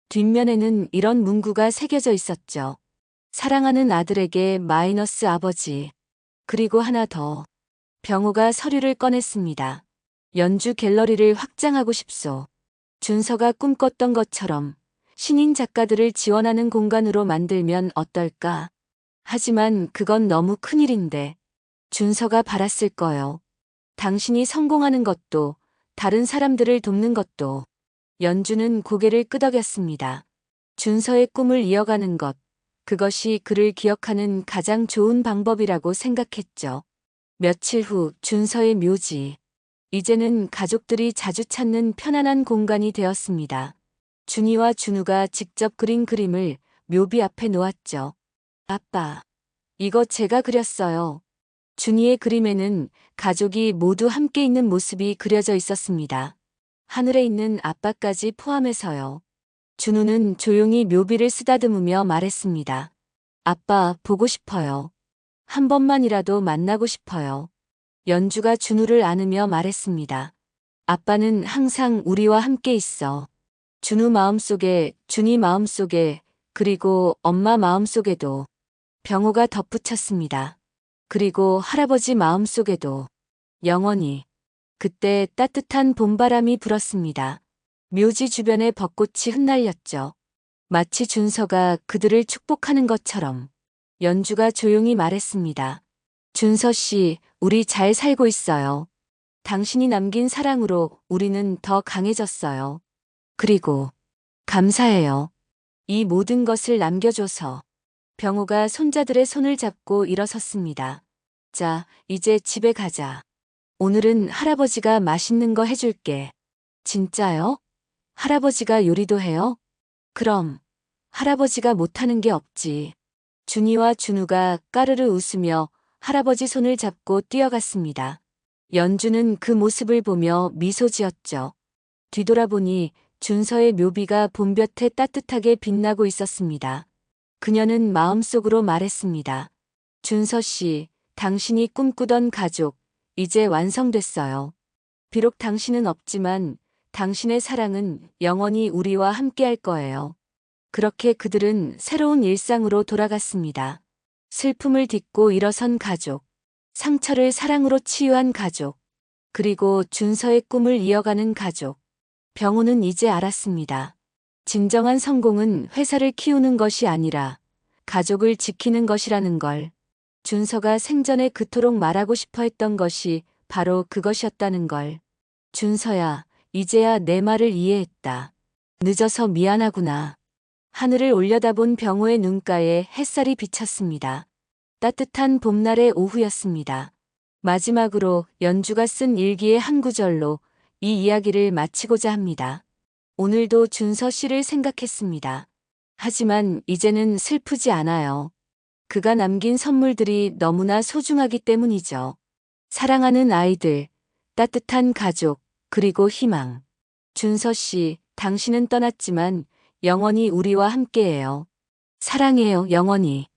뒷면에는 이런 문구가 새겨져 있었죠. 사랑하는 아들에게 마이너스 아버지. 그리고 하나 더. 병호가 서류를 꺼냈습니다. 연주 갤러리를 확장하고 싶소. 준서가 꿈꿨던 것처럼 신인 작가들을 지원하는 공간으로 만들면 어떨까? 하지만 그건 너무 큰일인데. 준서가 바랐을 거요. 당신이 성공하는 것도 다른 사람들을 돕는 것도. 연주는 고개를 끄덕였습니다. 준서의 꿈을 이어가는 것, 그것이 그를 기억하는 가장 좋은 방법이라고 생각했죠. 며칠 후 준서의 묘지. 이제는 가족들이 자주 찾는 편안한 공간이 되었습니다. 준이와 준우가 직접 그린 그림을 묘비 앞에 놓았죠. 아빠, 이거 제가 그렸어요. 준이의 그림에는 가족이 모두 함께 있는 모습이 그려져 있었습니다. 하늘에 있는 아빠까지 포함해서요. 준우는 조용히 묘비를 쓰다듬으며 말했습니다. 아빠, 보고 싶어요. 한 번만이라도 만나고 싶어요. 연주가 준우를 안으며 말했습니다. 아빠는 항상 우리와 함께 있어. 준우 마음속에, 준이 마음속에, 그리고 엄마 마음속에도. 병호가 덧붙였습니다. 그리고 할아버지 마음속에도. 영원히. 그때 따뜻한 봄바람이 불었습니다. 묘지 주변에 벚꽃이 흩날렸죠. 마치 준서가 그들을 축복하는 것처럼. 연주가 조용히 말했습니다. 준서 씨, 우리 잘 살고 있어요. 당신이 남긴 사랑으로 우리는 더 강해졌어요. 그리고 감사해요. 이 모든 것을 남겨줘서. 병호가 손자들의 손을 잡고 일어섰습니다. 자, 이제 집에 가자. 오늘은 할아버지가 맛있는 거 해줄게. 진짜요? 할아버지가 요리도 해요? 그럼 할아버지가 못하는 게 없지. 준이와 준우가 까르르 웃으며 할아버지 손을 잡고 뛰어갔습니다. 연주는 그 모습을 보며 미소 지었죠. 뒤돌아보니 준서의 묘비가 봄볕에 따뜻하게 빛나고 있었습니다. 그녀는 마음속으로 말했습니다. 준서 씨, 당신이 꿈꾸던 가족, 이제 완성됐어요. 비록 당신은 없지만 당신의 사랑은 영원히 우리와 함께할 거예요. 그렇게 그들은 새로운 일상으로 돌아갔습니다. 슬픔을 딛고 일어선 가족, 상처를 사랑으로 치유한 가족, 그리고 준서의 꿈을 이어가는 가족. 병호는 이제 알았습니다. 진정한 성공은 회사를 키우는 것이 아니라 가족을 지키는 것이라는 걸. 준서가 생전에 그토록 말하고 싶어 했던 것이 바로 그것이었다는 걸. 준서야, 이제야 내 말을 이해했다. 늦어서 미안하구나. 하늘을 올려다본 병호의 눈가에 햇살이 비쳤습니다. 따뜻한 봄날의 오후였습니다. 마지막으로 연주가 쓴 일기의 한 구절로 이 이야기를 마치고자 합니다. 오늘도 준서 씨를 생각했습니다. 하지만 이제는 슬프지 않아요. 그가 남긴 선물들이 너무나 소중하기 때문이죠. 사랑하는 아이들, 따뜻한 가족, 그리고 희망. 준서 씨, 당신은 떠났지만 영원히 우리와 함께해요. 사랑해요, 영원히.